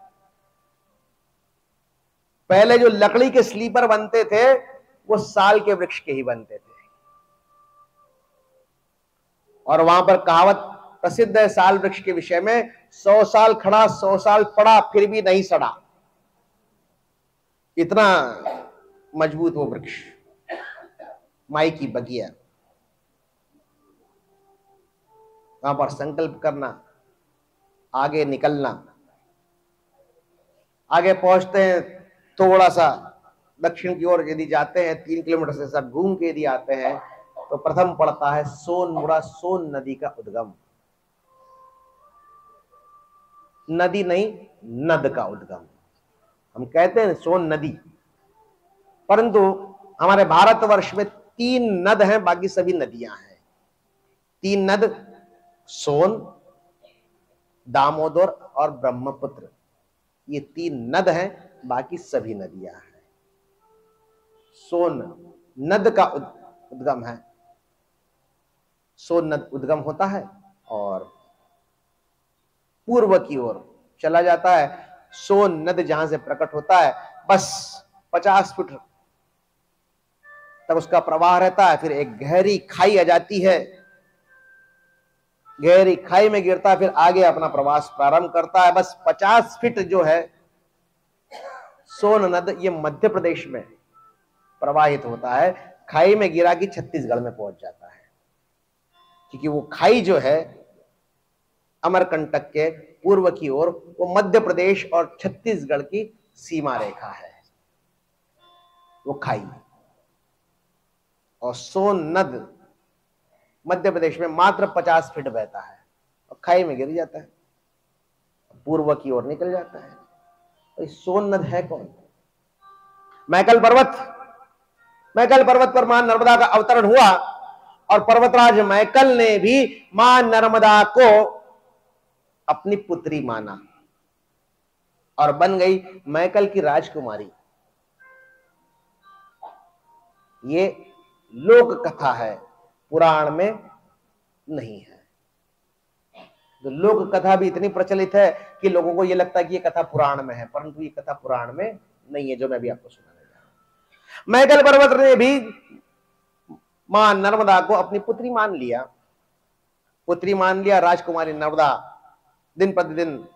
पहले जो लकड़ी के स्लीपर बनते थे वो साल के वृक्ष के ही बनते थे। और वहां पर कहावत प्रसिद्ध है साल वृक्ष के विषय में, 100 साल खड़ा 100 साल पड़ा फिर भी नहीं सड़ा। इतना मजबूत वो वृक्ष, माई की बगिया। वहां पर संकल्प करना, आगे निकलना। आगे पहुंचते हैं, थोड़ा सा दक्षिण की ओर यदि जाते हैं, 3 किलोमीटर से सब घूम के यदि आते हैं, तो प्रथम पड़ता है सोनमुड़ा, सोन नदी का उद्गम। नदी नहीं, नद का उद्गम। हम कहते हैं सोन नदी, परंतु हमारे भारतवर्ष में 3 नद हैं, बाकी सभी नदियां हैं। 3 नद, सोन, दामोदर और ब्रह्मपुत्र, ये 3 नद हैं, बाकी सभी नदियां हैं। सोन नद का उद्गम है, सोन नद उद्गम होता है और पूर्व की ओर चला जाता है। सोन नद जहां से प्रकट होता है, बस 50 फुट तक उसका प्रवाह रहता है, फिर एक गहरी खाई आ जाती है, गहरी खाई में गिरता है, फिर आगे अपना प्रवास प्रारंभ करता है। बस 50 फीट जो है सोन नद, ये मध्य प्रदेश में प्रवाहित होता है, खाई में गिरा कि छत्तीसगढ़ में पहुंच जाता है। क्योंकि वो खाई जो है अमरकंटक के पूर्व की ओर, वो मध्य प्रदेश और छत्तीसगढ़ की सीमा रेखा है, वो खाई। और सोन नद मध्य प्रदेश में मात्र 50 फीट बहता है और खाई में गिर जाता है, पूर्व की ओर निकल जाता है। तो सोन नद है कौन? मैकल पर्वत। मैकल पर्वत पर मां नर्मदा का अवतरण हुआ और पर्वतराज मैकल ने भी मां नर्मदा को अपनी पुत्री माना और बन गई मैकल की राजकुमारी। ये लोक कथा है, पुराण में नहीं है। तो लोक कथा भी इतनी प्रचलित है कि लोगों को यह लगता है कि ये कथा पुराण में है, परंतु ये कथा पुराण में नहीं है, जो मैं भी आपको सुनाने जा रहा हूं। मैकल पर्वत ने भी मां नर्मदा को अपनी पुत्री मान लिया, पुत्री मान लिया। राजकुमारी नर्मदा दिन प्रतिदिन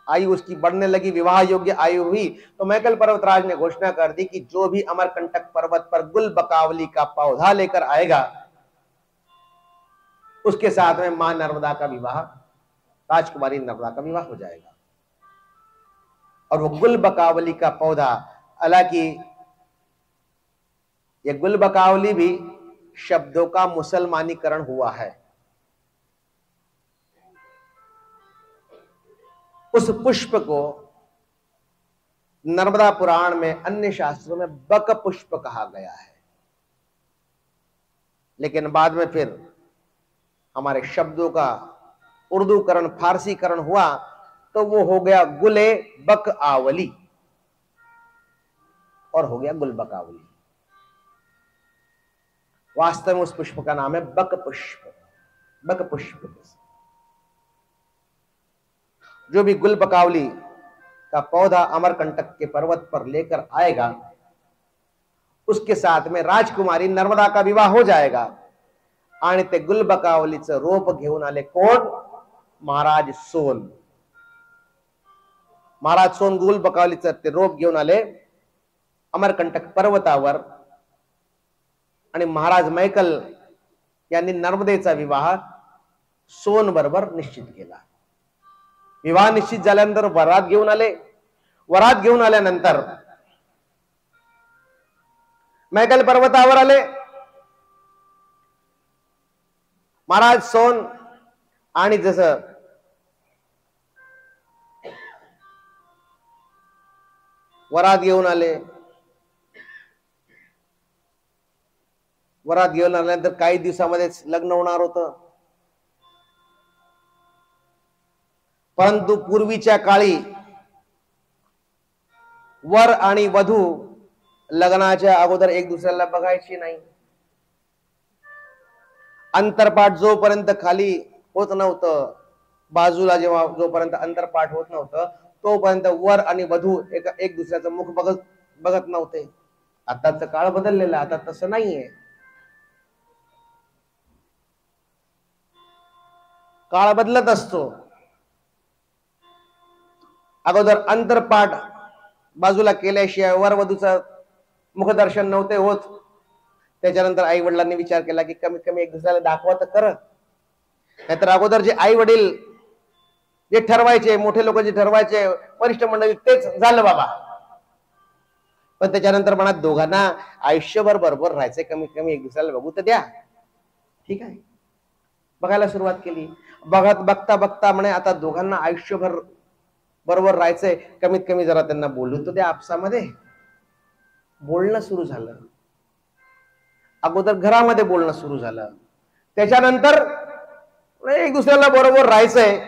आयु उसकी बढ़ने लगी, विवाह योग्य आयु हुई। तो मैकल पर्वतराज ने घोषणा कर दी कि जो भी अमरकंटक पर्वत पर गुलबकावली का पौधा लेकर आएगा, उसके साथ में मां नर्मदा का विवाह, राजकुमारी नर्मदा का विवाह हो जाएगा। और वो गुलबकावली का पौधा, हालांकि ये गुलबकावली भी शब्दों का मुसलमानीकरण हुआ है। उस पुष्प को नर्मदा पुराण में, अन्य शास्त्रों में बक पुष्प कहा गया है, लेकिन बाद में फिर हमारे शब्दों का उर्दूकरण, फारसीकरण हुआ, तो वो हो गया गुले बक आवली और हो गया गुलबकावली। वास्तव में उस पुष्प का नाम है बक पुष्प। बक पुष्प। जो भी गुलबकावली का पौधा अमरकंटक के पर्वत पर लेकर आएगा, उसके साथ में राजकुमारी नर्मदा का विवाह हो जाएगा। आणि ते गुलबकावलीचं रोप घेऊन आले कोण? महाराज सोन। महाराज सोन गुलबकावलीचं ते रोप घेऊन आले अमरकंटक पर्वतावर, आणि महाराज मैकल यांनी नर्मदेचा विवाह सोन बरोबर निश्चित केला। विवाह निश्चित झाल्यानंतर वरात घेऊन आले। वरात घेऊन आल्यानंतर मैकल पर्वतावर आले। महाराज सोन आणि जसं वरात घेऊन आले, वरात घेऊन आल्यानंतर काही दिवसामध्येच लग्न होणार होतं। परंतु पूर्वीच्या काळी वर आणि वधू लग्नाच्या अगोदर एक दुसऱ्याला बघायची नाही. अंतरपाठ जोपर्यंत खाली होत नव्हतं, बाजूला जेव्हा जोपर्यंत अंतरपाठ होत नव्हतं तोपर्यंत वर आणि वधू एक दुसऱ्याचं मुख बघत नव्हते. आताचा काळ बदललेला, आता तसं नाहीये. काळ बदलत असतो. अगोदर अंतरपाठ बाजूला केल्याशिवाय वर वधूचं मुखदर्शन नव्हते होत. त्याच्यानंतर आई वडिलांनी विचार केला की कमीत कमी एक दुसऱ्याला दाखवा तर खरं. नाहीतर अगोदर जे आई वडील जे ठरवायचे, मोठे लोक जे ठरवायचे, वरिष्ठ मंडळी, तेच झालं बाबा. पण त्याच्यानंतर म्हणा दोघांना आयुष्यभर बरोबर राहायचंय, कमीत कमी एक दुसऱ्याला बघू तर द्या. ठीक आहे, बघायला सुरुवात केली. बघता बघता म्हणे आता दोघांना आयुष्यभर बरोबर राहायचंय, कमीत कमी जरा त्यांना बोलू तर द्या. आपसामध्ये बोलणं सुरू झालं. अगोदर घरामध्ये बोलणं सुरू झालं. त्याच्यानंतर एक दुसऱ्याला बरोबर राहायचंय.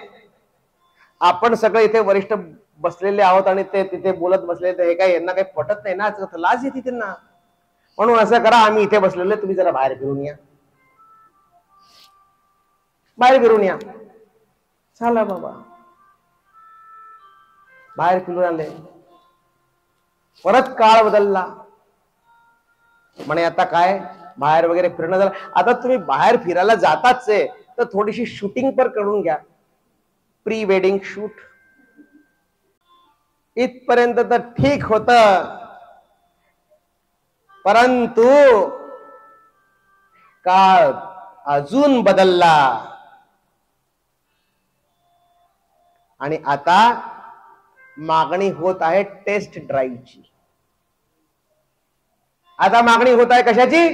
आपण सगळे इथे वरिष्ठ बसलेले आहोत आणि ते तिथे बोलत बसले, तर हे काय यांना काही पटत नाही ना, लाज येते त्यांना. म्हणून असं करा, आम्ही इथे बसलेले, तुम्ही जरा बाहेर फिरून या, बाहेर फिरून या. चला बाबा, बाहेर फिरून आले. परत काळ बदलला. म्हणे आता काय बाहेर वगैरे फिरणं झालं. आता तुम्ही बाहेर फिरायला जाताच आहे तर थोडीशी शूटिंग पण करून घ्या, प्री वेडिंग शूट. इथपर्यंत तर ठीक होत, परंतु काळ अजून बदलला आणि आता मागणी होत आहे टेस्ट ड्राईव्हची. आता मागणी होत आहे कशाची?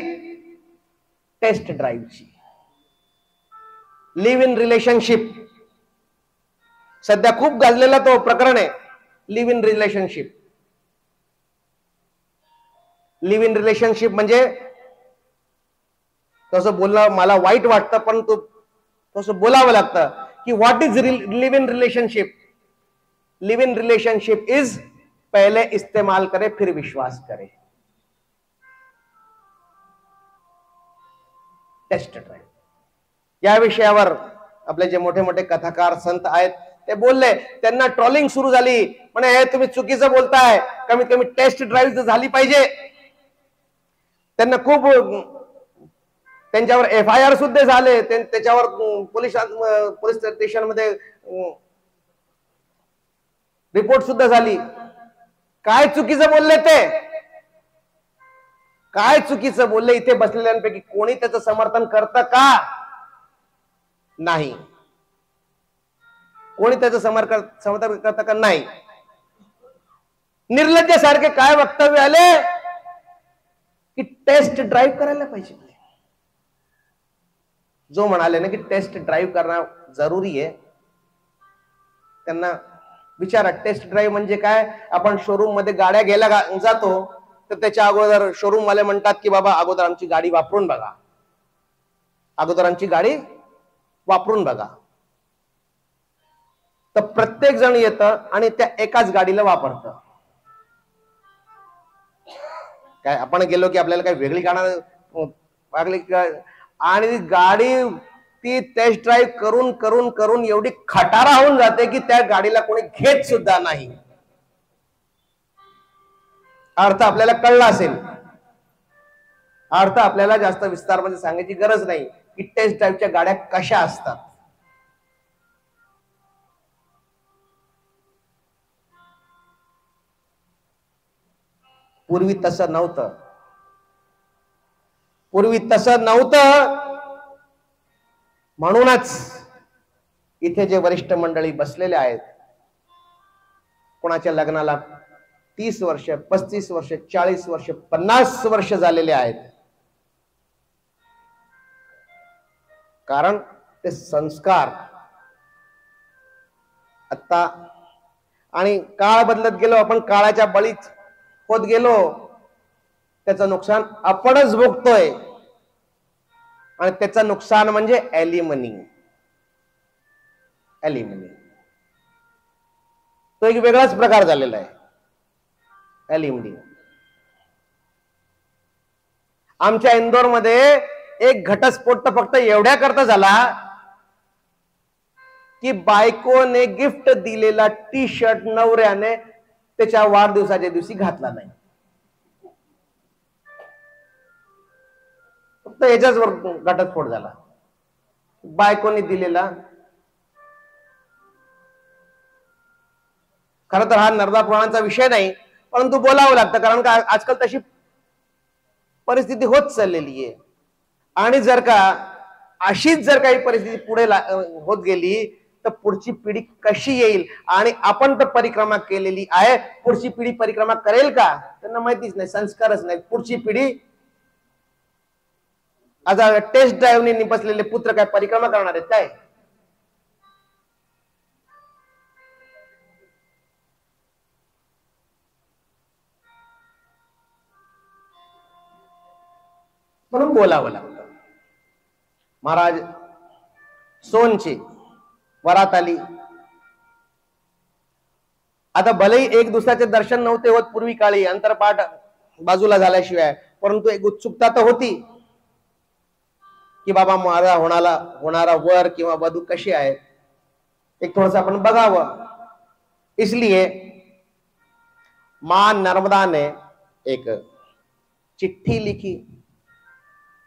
टेस्ट ड्राईव्हची. लिव्ह इन रिलेशनशिप सध्या खूप गाजलेला तो प्रकरण आहे. Live in relationship. Live in relationship म्हणजे तसं बोलणं मला वाईट वाटतं, पण तसं बोलावं लागतं की what is live in relationship. Live in relationship is पहले इस्तेमाल करे फिर विश्वास करे. टेस्ट ड्राईव्ह या विषयावर आपले जे मोठे मोठे कथाकार संत आहेत ते बोलले. त्यांना ट्रॉलिंग सुरू झाली. म्हणे हे तुम्ही चुकीचं बोलताय, कमीत कमी टेस्ट ड्राईव्ह झाली पाहिजे. त्यांना खूप त्यांच्यावर FIR सुद्धा झाले. त्याच्यावर पोलीस स्टेशन मध्ये रिपोर्ट सुद्धा झाली. काय चुकीचं बोलले ते, काय चुकीचं बोलले. इथे बसलेल्यांपैकी कोणी त्याचं समर्थन करतं का? नाही. कोणी त्याचं समर्थन करतं का? नाही. निर्लज्जासारखे काय वक्तव्य आले की टेस्ट ड्राईव्ह करायला पाहिजे. जो म्हणाले ना की टेस्ट ड्राईव्ह करणं जरुरी आहे, त्यांना विचारा टेस्ट ड्राईव्ह म्हणजे काय. आपण शोरूम मध्ये गाड्या घ्यायला जातो तर त्याच्या अगोदर शोरूम वाले म्हणतात की बाबा अगोदर आमची गाडी वापरून बघा, अगोदर आमची गाडी वापरून बघा. तर प्रत्येक जण येतं आणि त्या एकाच गाडीला वापरतं. काय आपण गेलो की आपल्याला काय वेगळी गाडी आणि गाडी ती टेस्ट ड्राईव्ह करून करून करून एवढी खटारा होऊन जाते की त्या गाडीला कोणी घेत सुद्धा नाही. अर्थ आपल्याला कळला असेल. अर्थ आपल्याला जास्त विस्तार मध्ये सांगायची गरज नाही की टेस्ट ड्राईव्हच्या गाड्या कशा असतात. पूर्वी तसं नव्हतं. पूर्वी तसं नव्हतं. म्हणूनच इथे जे वरिष्ठ मंडळी बसलेले आहेत, कोणाच्या लग्नाला 30 वर्ष, 35 वर्ष, 40 वर्ष, 50 वर्ष झालेले आहेत. कारण ते संस्कार आता आणि काळ बदलत गेलो, आपण काळाच्या बळीच होत गेलो. त्याचं नुकसान आपणच भोगतोय आणि त्याचं नुकसान म्हणजे एलिमनी. एलिमनी तो एक वेगळाच प्रकार झालेला आहे. एलईडी। आमच्या इंदोरमध्ये एक घटस्फोट तर फक्त एवढ्या करता झाला की बायकोने गिफ्ट दिलेला टी शर्ट नवऱ्याने त्याच्या वाढदिवसाच्या दिवशी घातला नाही, फक्त याच्याचवर घटस्फोट झाला। बायकोने दिलेला, खरं तर हा नर्मदा पुराणाचा विषय नाही, परंतु बोलावं लागतं, कारण का आजकाल तशी परिस्थिती होत चाललेली आहे। आणि जर का अशीच जर काही परिस्थिती पुढे होत गेली तर पुढची पिढी कशी येईल? आणि आपण तर परिक्रमा केलेली आहे, पुढची पिढी परिक्रमा करेल का? त्यांना माहितीच नाही, संस्कारच नाही। पुढची पिढी आता टेस्ट ड्राईव्हने निपसलेले पुत्र काय परिक्रमा करणार आहेत काय? म्हणून बोलावं लागतं। महाराज सोनची वरात आली। आता भलेही एक दुसऱ्याचे दर्शन नव्हते होत पूर्वी काळी, अंतरपाठ बाजूला झाल्याशिवाय, परंतु एक उत्सुकता तर होती की बाबा माझा होणारा वर किंवा वधू कशी आहे, एक थोडस आपण बघावं। इसलिए मां नर्मदा ने एक चिट्ठी लिखी,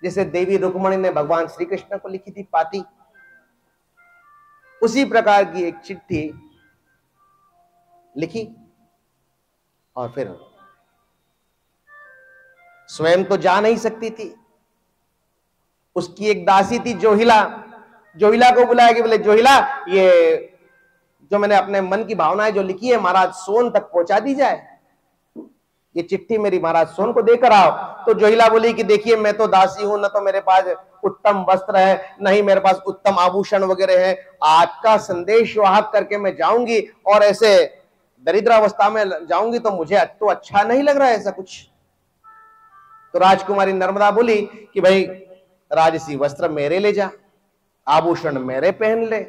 जैसे देवी रुक्मणी ने भगवान श्री कृष्ण को लिखी थी पाती, उसी प्रकार की एक चिट्ठी लिखी। और फिर स्वयं तो जा नहीं सकती थी, उसकी एक दासी थी जोहिला, जोहिला को बुलाया कि बोले जोहिला, ये जो मैंने अपने मन की भावनाएं जो लिखी है महाराज सोन तक पहुंचा दी जाए, ये चिट्ठी मेरी महाराज सोन को देकर आओ। तो जोहिला बोली कि देखिए मैं तो दासी हूं, न तो मेरे पास उत्तम वस्त्र है, नहीं मेरे पास उत्तम आभूषण वगैरह है, आपका संदेश वाहक करके मैं जाऊंगी और ऐसे दरिद्रावस्था में जाऊंगी तो मुझे तो अच्छा नहीं लग रहा है ऐसा कुछ। तो राजकुमारी नर्मदा बोली कि भाई राजसी वस्त्र मेरे ले जा, आभूषण मेरे पहन ले।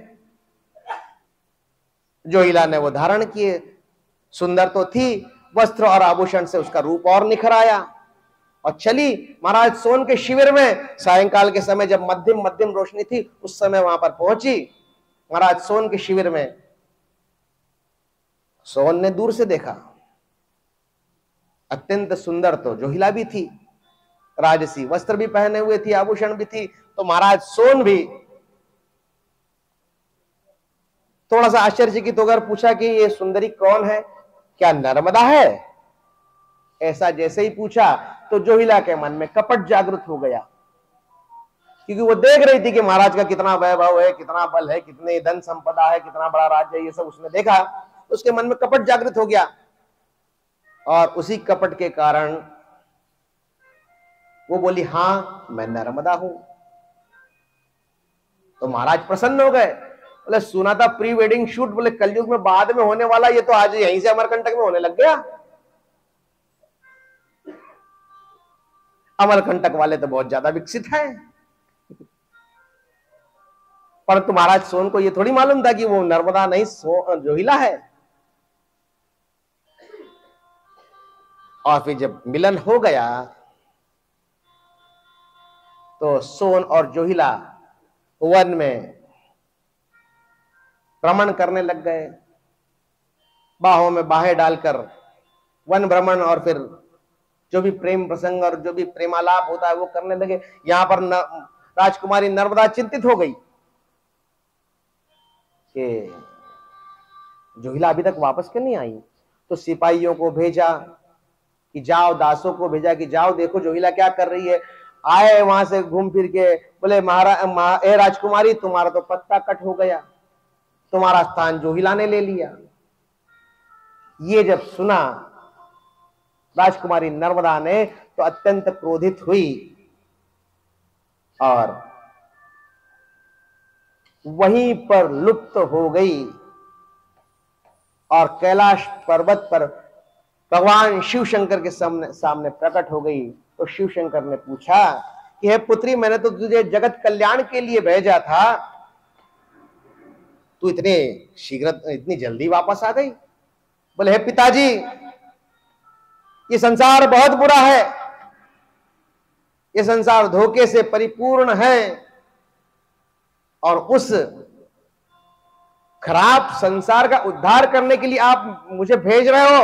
जोहिला ने वो धारण किए, सुंदर तो थी, वस्त्र और आभूषण से उसका रूप और निखर आया और चली महाराज सोन के शिविर में। सायंकाल के समय जब मध्यम मध्यम रोशनी थी उस समय वहां पर पहुंची महाराज सोन के शिविर में। सोन ने दूर से देखा, अत्यंत सुंदर तो जोहिला भी थी, राजसी वस्त्र भी पहने हुए थी, आभूषण भी थी, तो महाराज सोन भी थोड़ा सा आश्चर्यचकित होकर पूछा कि ये सुंदरी कौन है, क्या नर्मदा है? ऐसा जैसे ही पूछा तो जोहिला के मन में कपट जागृत हो गया, क्योंकि वो देख रही थी कि महाराज का कितना वैभव है, कितना बल है, कितने धन संपदा है, कितना बड़ा राज्य है, ये सब उसने देखा, उसके मन में कपट जागृत हो गया। और उसी कपट के कारण वो बोली हाँ मैं नर्मदा हूं। तो महाराज प्रसन्न हो गए, बोले सुना था प्री वेडिंग शूट, बोले कलयुग में बाद में होने वाला, ये तो आज यहीं से अमरकंटक में होने लग गया। अमरकंटक वाले तो बहुत ज्यादा विकसित हैं, परंतु महाराज सोन को ये थोड़ी मालूम था कि वो नर्मदा नहीं जोहिला है। और फिर जब मिलन हो गया तो सोन और जोहिला वन में भ्रमण करने लग गए, बाहों में बाहें डालकर वन भ्रमण, और फिर जो भी प्रेम प्रसंग और जो भी प्रेमालाप होता है वो करने लगे। यहां पर राजकुमारी नर्मदा चिंतित हो गई कि जोहिला अभी तक वापस क्यों नहीं आई। तो सिपाहियों को भेजा कि जाओ, दासों को भेजा कि जाओ देखो जोहिला क्या कर रही है। आए वहां से घूम फिर के, बोले महाराज ए राजकुमारी तुम्हारा तो पत्ता कट हो गया, तुम्हारा स्थान जोहिला ने ले लिया। ये जब सुना राजकुमारी नर्मदा ने तो अत्यंत क्रोधित हुई और वहीं पर लुप्त हो गई और कैलाश पर्वत पर भगवान शिव शंकर के सामने प्रकट हो गई। तो शिव शंकर ने पूछा कि हे पुत्री, मैंने तो तुझे जगत कल्याण के लिए भेजा था, तू इतनी जल्दी वापस आ गई। बोले हे पिताजी, ये संसार बहुत बुरा है, ये संसार धोखे से परिपूर्ण है, और उस खराब संसार का उद्धार करने के लिए आप मुझे भेज रहे हो।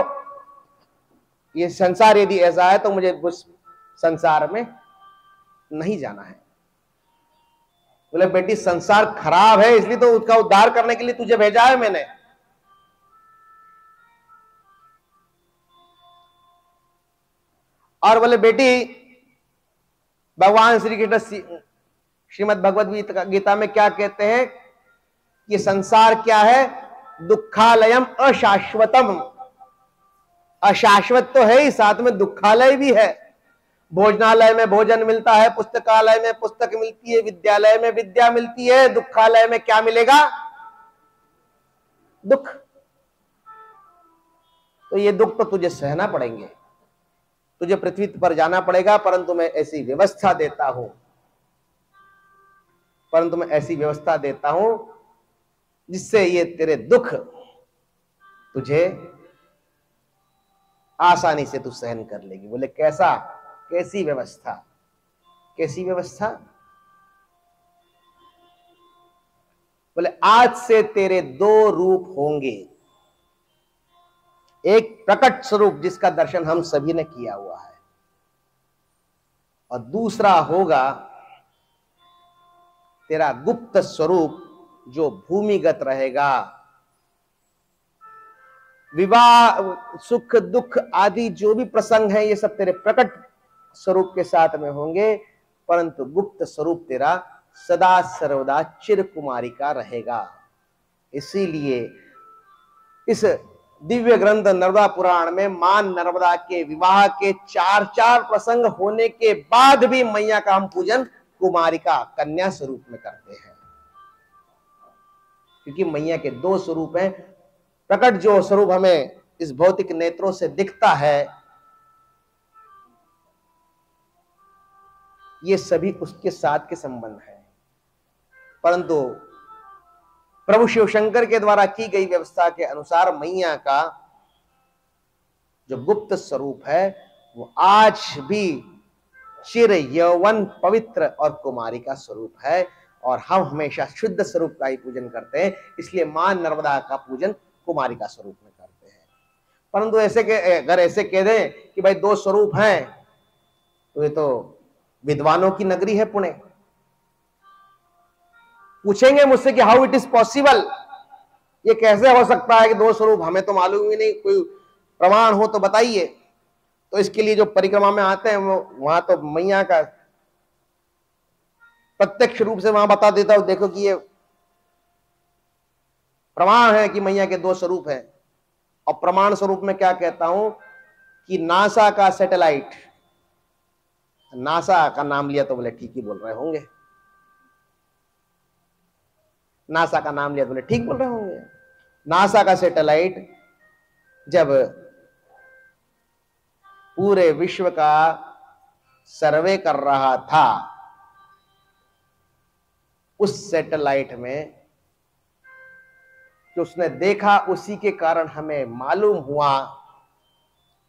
ये संसार यदि ऐसा है तो मुझे उस संसार में नहीं जाना है। बोले बेटी संसार खराब है इसलिए तो उसका उद्धार करने के लिए तुझे भेजा है मैंने। और बोले बेटी भगवान श्री कृष्ण श्रीमद् भगवद गीता में क्या कहते हैं कि संसार क्या है? दुखालयम अशाश्वतम। अशाश्वत तो है ही, साथ में दुखालय भी है। भोजनालय में भोजन मिलता है, पुस्तकालय में पुस्तक मिलती है, विद्यालय में विद्या मिलती है, दुखालय में क्या मिलेगा? दुख। तो ये दुख तो तुझे सहना पड़ेंगे, तुझे पृथ्वी पर जाना पड़ेगा, परंतु मैं ऐसी व्यवस्था देता हूं, परंतु मैं ऐसी व्यवस्था देता हूं जिससे ये तेरे दुख तुझे आसानी से तू सहन कर लेगी। बोले कैसा? कैसी व्यवस्था? कैसी व्यवस्था? बोले आज से तेरे दो रूप होंगे, एक प्रकट स्वरूप जिसका दर्शन हम सभी ने किया हुआ है, और दूसरा होगा तेरा गुप्त स्वरूप जो भूमिगत रहेगा। विवाह सुख दुख आदि जो भी प्रसंग है ये सब तेरे प्रकट स्वरूप के साथ में होंगे, परंतु गुप्त स्वरूप तेरा सदा सर्वदा चिर कुमारी का रहेगा। इसीलिए इस दिव्य ग्रंथ नर्मदा पुराण में मां नर्मदा के विवाह के 4 प्रसंग होने के बाद भी मैया का हम पूजन कुमारिका कन्या स्वरूप में करते हैं, क्योंकि मैया के 2 स्वरूप हैं। प्रकट जो स्वरूप हमें इस भौतिक नेत्रों से दिखता है, ये सभी उसके साथ के संबंध है, परंतु प्रभु शिव शंकर के द्वारा की गई व्यवस्था के अनुसार मैया का जो गुप्त स्वरूप है वो आज भी चिर यौवन पवित्र और कुमारी का स्वरूप है, और हम हमेशा शुद्ध स्वरूप का ही पूजन करते हैं। इसलिए मां नर्मदा का पूजन कुमारी का स्वरूप में करते हैं। परंतु अगर ऐसे कह दें कि भाई 2 स्वरूप हैं, तो ये तो विद्वानों की नगरी है पुणे। पूछेंगे मुझसे कि हाउ इट इज पॉसिबल, ये कैसे हो सकता है कि 2 स्वरूप? हमें तो मालूम ही नहीं, कोई प्रमाण हो तो बताइए। तो इसके लिए जो परिक्रमा में आते हैं वो वहां तो मैया का प्रत्यक्ष रूप से वहां बता देता हूं, देखो कि ये प्रमाण है कि मैया के 2 स्वरूप हैं। और प्रमाण स्वरूप में क्या कहता हूं कि नासा का सैटेलाइट, नासा का नाम लिया तो बोले ठीक ही बोल रहे होंगे, नासा का नाम लिया तो बोले ठीक बोल रहे होंगे। नासा का सैटेलाइट जब पूरे विश्व का सर्वे कर रहा था, उस सैटेलाइट में जो उसने देखा उसी के कारण हमें मालूम हुआ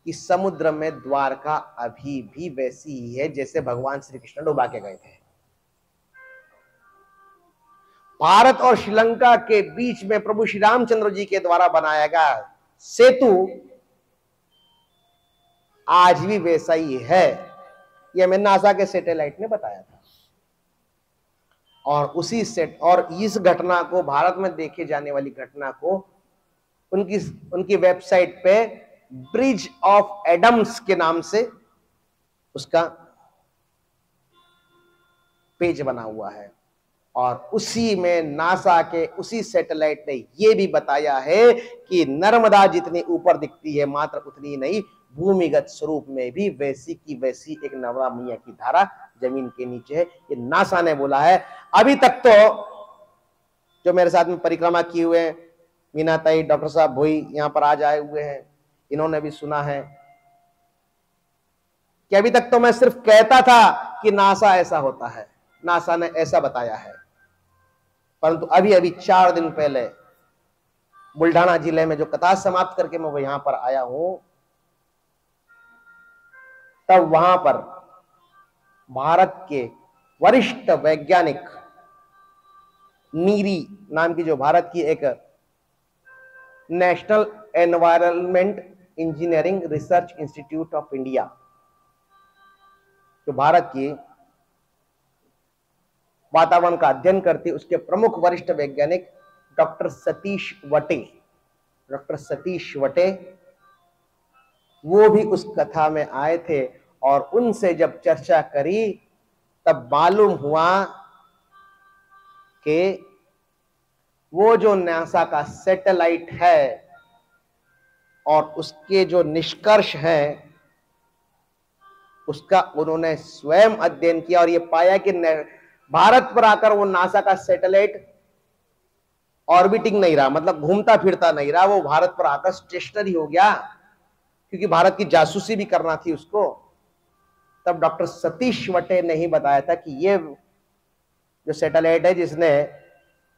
कि समुद्र में द्वारका अभी भी वैसी ही है जैसे भगवान श्री कृष्ण डुबा के गए थे। भारत और श्रीलंका के बीच में प्रभु श्री रामचंद्र जी के द्वारा बनाया गया सेतु आज भी वैसा ही है, यह हमें नासा के सैटेलाइट ने बताया था। और इस घटना को, भारत में देखे जाने वाली घटना को, उनकी वेबसाइट पे ब्रिज ऑफ एडम्स के नाम से उसका पेज बना हुआ है, और उसी में नासा के उसी सैटेलाइट ने यह भी बताया है कि नर्मदा जितनी ऊपर दिखती है मात्र उतनी नहीं, भूमिगत स्वरूप में भी वैसी की वैसी एक नर्मदा मैया की धारा जमीन के नीचे है। ये नासा ने बोला है। अभी तक तो जो मेरे साथ में परिक्रमा किए हुए हैं, मीना ताई, डॉक्टर साहब भोई यहां पर आज आए हुए हैं, इन्होंने भी सुना है कि अभी तक तो मैं सिर्फ कहता था कि नासा ऐसा होता है, नासा ने ऐसा बताया है, परंतु अभी अभी 4 दिन पहले बुल्ढाना जिले में जो कथा समाप्त करके मैं यहां पर आया हूं, तब वहां पर भारत के वरिष्ठ वैज्ञानिक नीरी नाम की, जो भारत की एक national environment engineering research institute of India, जो भारत की वातावरण का अध्ययन करती, उसके प्रमुख वरिष्ठ वैज्ञानिक डॉक्टर सतीश वटे, वो भी उस कथा में आए थे। और उनसे जब चर्चा करी तब मालूम हुआ कि वो जो नासा का सैटेलाइट है और उसके जो निष्कर्ष हैं उसका उन्होंने स्वयं अध्ययन किया और ये पाया कि भारत पर आकर वो नासा का सैटेलाइट ऑर्बिटिंग नहीं रहा, मतलब घूमता फिरता नहीं रहा, वो भारत पर आकर स्टेशनरी हो गया, क्योंकि भारत की जासूसी भी करना थी उसको। तब डॉक्टर सतीश वटे ने ही बताया था कि ये जो सैटेलाइट है, जिसने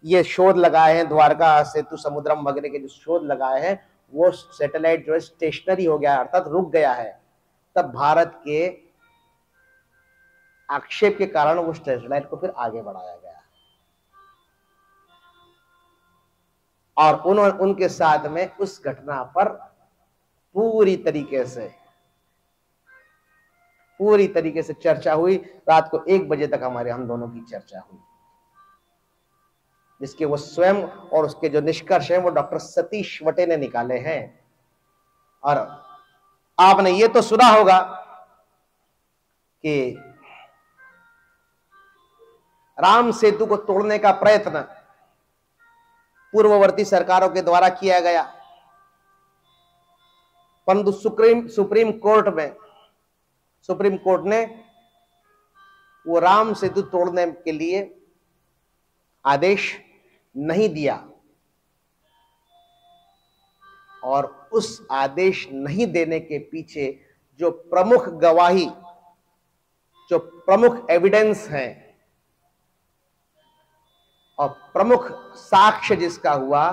ये शोध लगाए हैं, द्वारका सेतु समुद्रम वगैरह के जो शोध लगाए हैं, वो सैटेलाइट जो है स्टेशनरी हो गया, अर्थात रुक गया है। तब भारत के आक्षेप के कारण वो सैटेलाइट को फिर आगे बढ़ाया गया और उनके साथ में उस घटना पर पूरी तरीके से चर्चा हुई। रात को 1 बजे तक हम दोनों की चर्चा हुई, जिसके वो स्वयं और उसके जो निष्कर्ष हैं वो डॉक्टर सतीश वटे ने निकाले हैं। और आपने ये तो सुना होगा कि राम सेतु को तोड़ने का प्रयत्न पूर्ववर्ती सरकारों के द्वारा किया गया, परंतु सुप्रीम कोर्ट ने वो राम सेतु तोड़ने के लिए आदेश नहीं दिया। और उस आदेश नहीं देने के पीछे जो प्रमुख गवाही, जो प्रमुख एविडेंस है और प्रमुख साक्ष्य जिसका हुआ,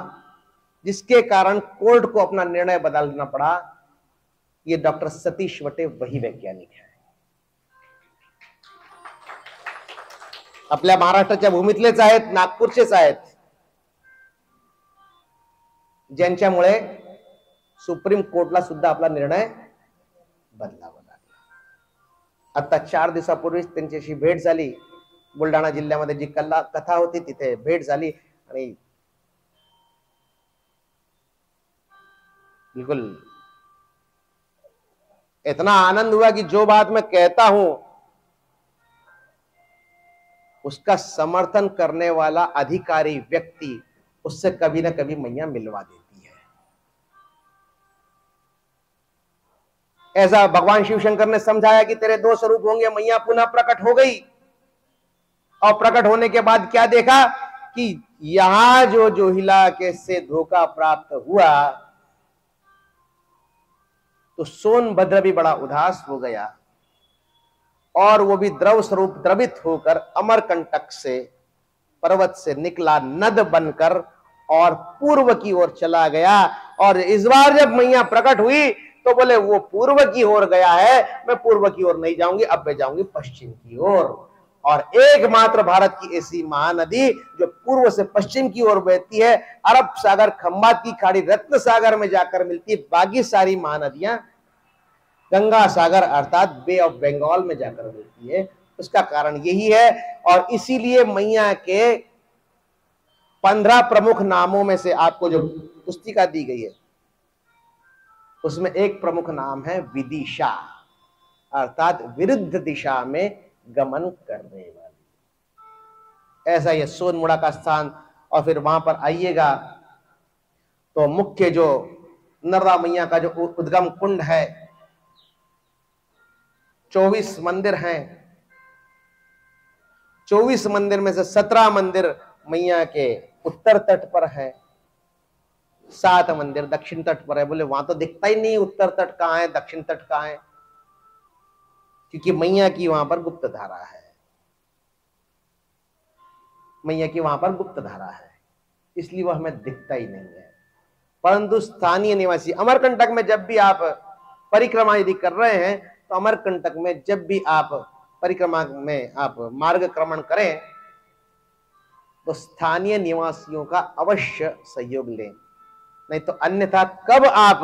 जिसके कारण कोर्ट को अपना निर्णय बदलना पड़ा, ये डॉक्टर सतीश वटे वही वैज्ञानिक है। आपल्या महाराष्ट्राच्या भूमीतलेच आहेत, नागपूरचेच आहेत, ज्यांच्यामुळे सुप्रीम कोर्टला सुद्धा आपला निर्णय बदलावा लागला। आता 4 दिवसापूर्वीच त्यांच्याशी भेट झाली, बुलढाणा जिल्ह्यामध्ये जी कथा होती तिथे भेट झाली आणि बिल्कुल इतना आनंद हुआ कि जो बात मैं कहता हूं उसका समर्थन करने वाला अधिकारी व्यक्ति उससे कभी ना कभी मैया मिलवा देती है। ऐसा भगवान शिवशंकर ने समझाया कि तेरे 2 स्वरूप होंगे, मैया पुनः प्रकट हो गई और प्रकट होने के बाद क्या देखा कि यहां जो जोहिला के से धोखा प्राप्त हुआ तो सोनभद्र भी बड़ा उदास हो गया और वो भी द्रव स्वरूप द्रवित होकर अमरकंटक से पर्वत से निकला नद बनकर और पूर्व की ओर चला गया। और इस बार जब मैया प्रकट हुई तो बोले वो पूर्व की ओर गया है, मैं पूर्व की ओर नहीं जाऊंगी, अब मैं जाऊंगी पश्चिम की ओर। और एकमात्र भारत की ऐसी महानदी जो पूर्व से पश्चिम की ओर बहती है, अरब सागर, खंबात की खाड़ी, रत्न सागर में जाकर मिलती है। बाकी सारी महानदियां गंगा सागर अर्थात बे ऑफ बंगाल में जाकर मिलती है। उसका कारण यही है और इसीलिए मैया के 15 प्रमुख नामों में से आपको जो पुस्तिका दी गई है उसमें एक प्रमुख नाम है विदिशा, अर्थात विरुद्ध दिशा में गमन करने वाली। ऐसा ये सोनमुड़ा का स्थान। और फिर वहां पर आइएगा तो मुख्य जो नर्मदा मैया का जो उद्गम कुंड है, 24 मंदिर हैं, 24 मंदिर में से 17 मंदिर मैया के उत्तर तट पर है, 7 मंदिर दक्षिण तट पर है। बोले वहां तो दिखता ही नहीं उत्तर तट कहां है, दक्षिण तट कहां है, क्योंकि मैया की वहां पर गुप्त धारा है, मैया की वहां पर गुप्त धारा है, इसलिए वह हमें दिखता ही नहीं है। परंतु स्थानीय निवासी अमरकंटक में जब भी आप परिक्रमा यदि कर रहे हैं तो अमरकंटक में जब भी आप परिक्रमा में आप मार्गक्रमण करें तो स्थानीय निवासियों का अवश्य सहयोग लें, नहीं तो अन्यथा कब आप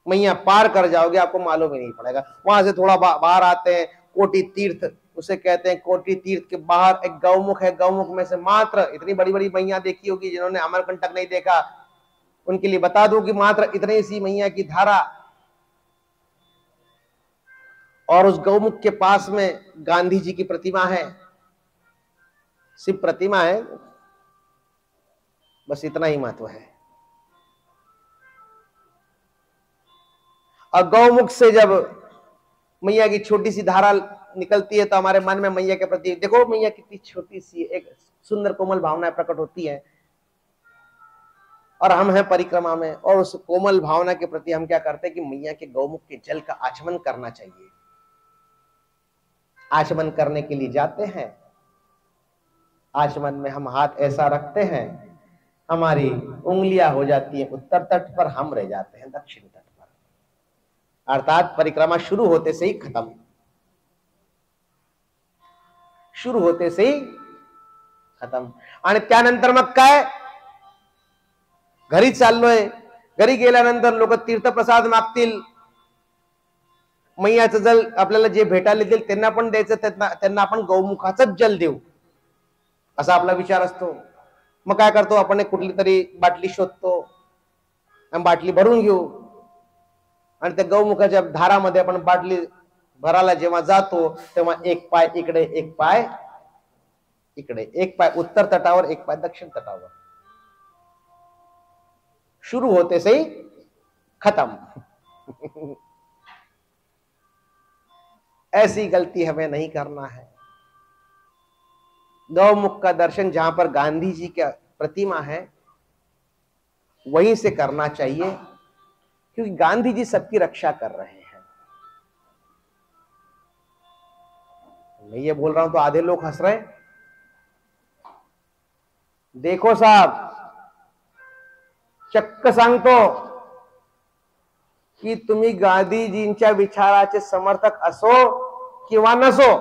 मैया पार कर जाओगे आपको मालूम ही नहीं पड़ेगा। वहां से थोड़ा बाहर आते हैं कोटि तीर्थ, उसे कहते हैं। कोटि तीर्थ के बाहर एक गौमुख है, गौमुख में से मात्र इतनी बड़ी बड़ी मैया देखी होगी, जिन्होंने अमरकंटक नहीं देखा उनके लिए बता दूं कि मात्र इतनी सी मैया की धारा, और उस गौमुख के पास में गांधी जी की प्रतिमा है, सिर्फ प्रतिमा है, बस इतना ही महत्व है। और गौमुख से जब मैया की छोटी सी धारा निकलती है तो हमारे मन में मैया के प्रति, देखो मैया कितनी छोटी सी एक सुंदर कोमल भावनाएं प्रकट होती है, और हम हैं परिक्रमा में, और उस कोमल भावना के प्रति हम क्या करते हैं कि मैया के गौमुख के जल का आचमन करना चाहिए। आचमन करने के लिए जाते हैं, आचमन में हम हाथ ऐसा रखते हैं, हमारी उंगलियां हो जाती हैं उत्तर तट पर, हम रह जाते हैं दक्षिण तट पर, अर्थात परिक्रमा शुरू होते से ही खत्म, शुरू होते से ही खत्म। आणि त्यानंतर मग काय, घरी चाललोय, घरी गेल्यानंतर लोक तीर्थप्रसाद मागतील, मैयाचं जल आपल्याला जे भेटायला देईल त्यांना पण द्यायचं, त्यांना आपण गौमुखाचंच जल देऊ असा आपला विचार असतो। मग काय करतो आपण, एक कुठली तरी बाटली शोधतो आणि बाटली भरून घेऊ, आणि त्या गौमुखाच्या धारामध्ये आपण बाटली भरायला जेव्हा जातो तेव्हा एक पाय इकडे, एक पाय इकडे, एक पाय उत्तर तटावर, एक पाय दक्षिण तटावर, शुरू होते से ही खत्म। ऐसी गलती हमें नहीं करना है। गौमुख का दर्शन जहां पर गांधी जी का प्रतिमा है वहीं से करना चाहिए, क्योंकि गांधी जी सबकी रक्षा कर रहे हैं। मैं ये बोल रहा हूं तो आधे लोग हंस रहे हैं। देखो साहब, चक्क सांगतो की तुम्ही गांधीजींच्या विचाराचे समर्थक असो किंवा नसो,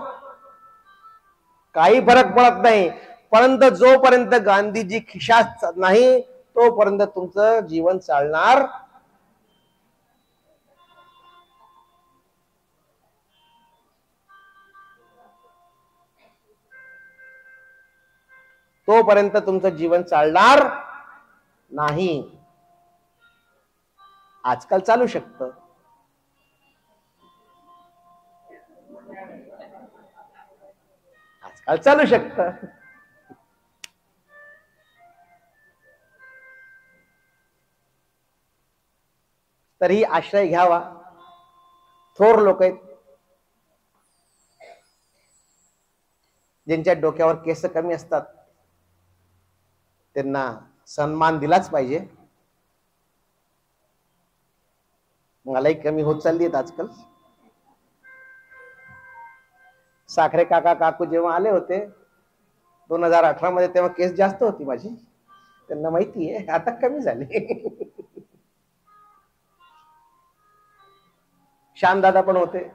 काही फरक पडत नाही, परंतु जोपर्यंत गांधीजी खिशात नाही तोपर्यंत तुमचं जीवन चालणार तोपर्यंत तुमचं जीवन चालणार नाही। आजकाल चालू शकतं, आजकाल चालू शकतं, तरी आश्रय घ्यावा। थोर लोक आहेत ज्यांच्या डोक्यावर केस कमी असतात, त्यांना सन्मान दिलाच पाहिजे। मलाही कमी होत चालली आहेत आजकाल। साखरे काका काकू जेव्हा आले होते 2018 मध्ये तेव्हा केस जास्त होती माझी, त्यांना माहिती आहे, आता कमी झाली। श्यामदादा पण होते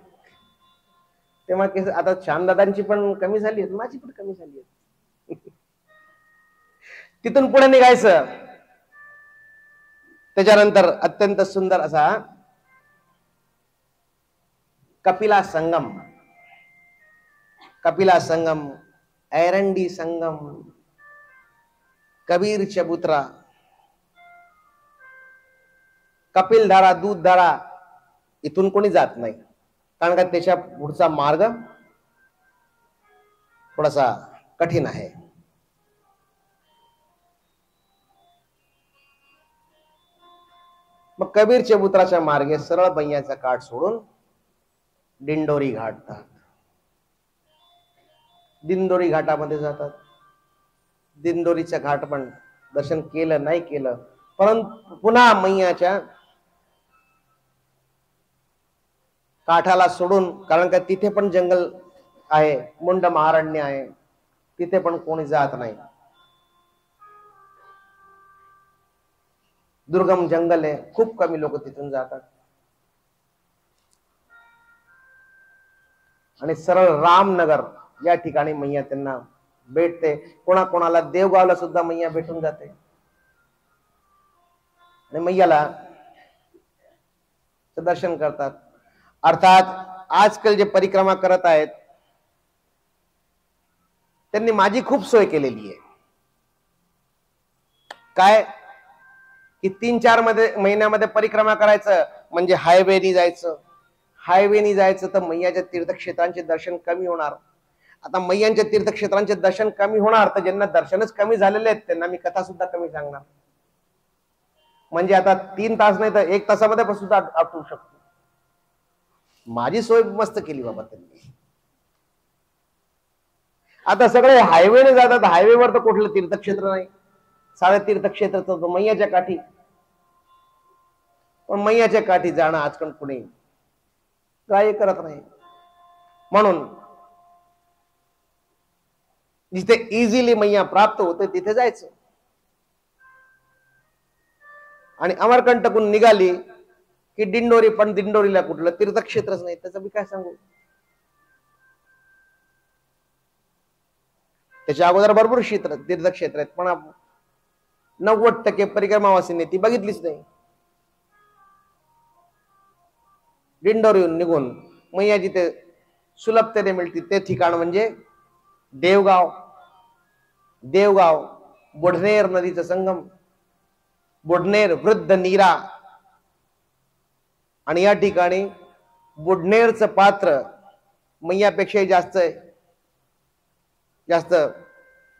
तेव्हा केस, आता श्यामदादांची पण कमी झाली आहेत, माझी पण कमी झाली आहे। तिथून पुढे निघायचं। त्याच्यानंतर अत्यंत सुंदर असा कपिला संगम, कपिला संगम, एरंडी संगम, कबीर चबूतरा, कपिलधारा, दूधधारा, इथून कोणी जात नाही, कारण का त्याच्या पुढचा मार्ग थोडासा कठीण आहे। मग कबीर चबूतराच्या मार्गे सरळ बैयाचा काठ सोडून दिंडोरी घाटतात, दिंडोरी घाटामध्ये जातात। दिंडोरीच्या घाट पण दर्शन केलं नाही केलं, परंतु पुन्हा मैयाच्या काठाला सोडून, कारण का तिथे पण जंगल आहे, मुंड महारण्य आहे, तिथे पण कोणी जात नाही, दुर्गम जंगल आहे, खूप कमी लोक तिथून जातात। आणि सरळ रामनगर या ठिकाणी मैया त्यांना भेटते. कोणाकोणाला देवगावला सुद्धा मैया भेटून जाते आणि मैयाला दर्शन करतात. अर्थात आजकाल जे परिक्रमा करत आहेत त्यांनी माझी खूप सोय केलेली आहे. काय की 3-4 महिन्यामध्ये परिक्रमा करायचं म्हणजे हायवेनी जायचं. हायवेनी जायचं तर मैयाच्या तीर्थक्षेत्रांचे दर्शन कमी होणार. आता मैयांच्या तीर्थक्षेत्रांचे दर्शन कमी होणार तर ज्यांना दर्शनच कमी झालेले आहेत त्यांना मी कथा सुद्धा कमी सांगणार. म्हणजे आता 3 तास नाही तर 1 तासामध्ये सुद्धा आटू शकतो. माझी सोय मस्त केली बाबा त्यांनी. आता सगळे हायवेने जातात. हायवेवर तर कुठलं तीर्थक्षेत्र नाही. सारे तीर्थक्षेत्र तर मैयाच्या काठी. पण मैयाच्या काठी जाणं आजकाल कुणी ग्राह्य करत नाही. म्हणून जिथे इझिली मैया प्राप्त होते तिथे जायचं. आणि अमरकंटकून निघाली की दिंडोरी. पण दिंडोरीला कुठलं तीर्थक्षेत्रच नाही. त्याचं मी काय सांगू. त्याच्या अगोदर भरपूर तीर्थक्षेत्र आहेत पण 90% परिक्रमावासींनी ती बघितलीच नाही. दिंडोरीहून निघून मैया जिथे सुलभतेने मिळते ते ठिकाण म्हणजे देवगाव. देवगाव बुढनेर नदीचा संगम. बुढनेर वृद्ध नीरा. आणि या ठिकाणी बुढनेरचं पात्र मैयापेक्षाही जास्त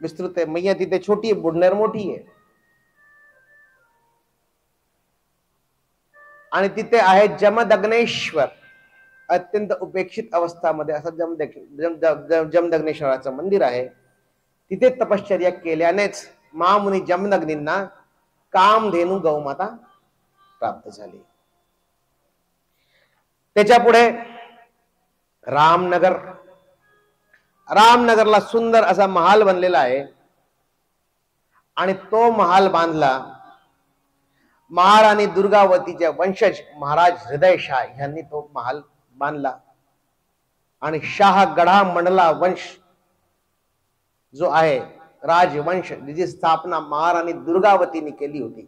विस्तृत आहे. मैया तिथे छोटी आहे, बुढनेर मोठी आहे. आणि तिथे आहे जमदग्नेश्वर. अत्यंत उपेक्षित अवस्थामध्ये असं जमदग्नेश्वराचं मंदिर आहे. तिथे तपश्चर्या केल्यानेच महामुनी जमदग्नींना कामधेनू गौमाता प्राप्त झाली. त्याच्या पुढे रामनगर. रामनगरला सुंदर असा महाल बनलेला आहे आणि तो महाल बांधला महाराणी दुर्गावतीच्या वंशज महाराज हृदयशाह यांनी. तो महाल बांधला आणि शाह गढा मंडला वंश जो आहे राजवंश जिची स्थापना महाराणी दुर्गावतीने केली होती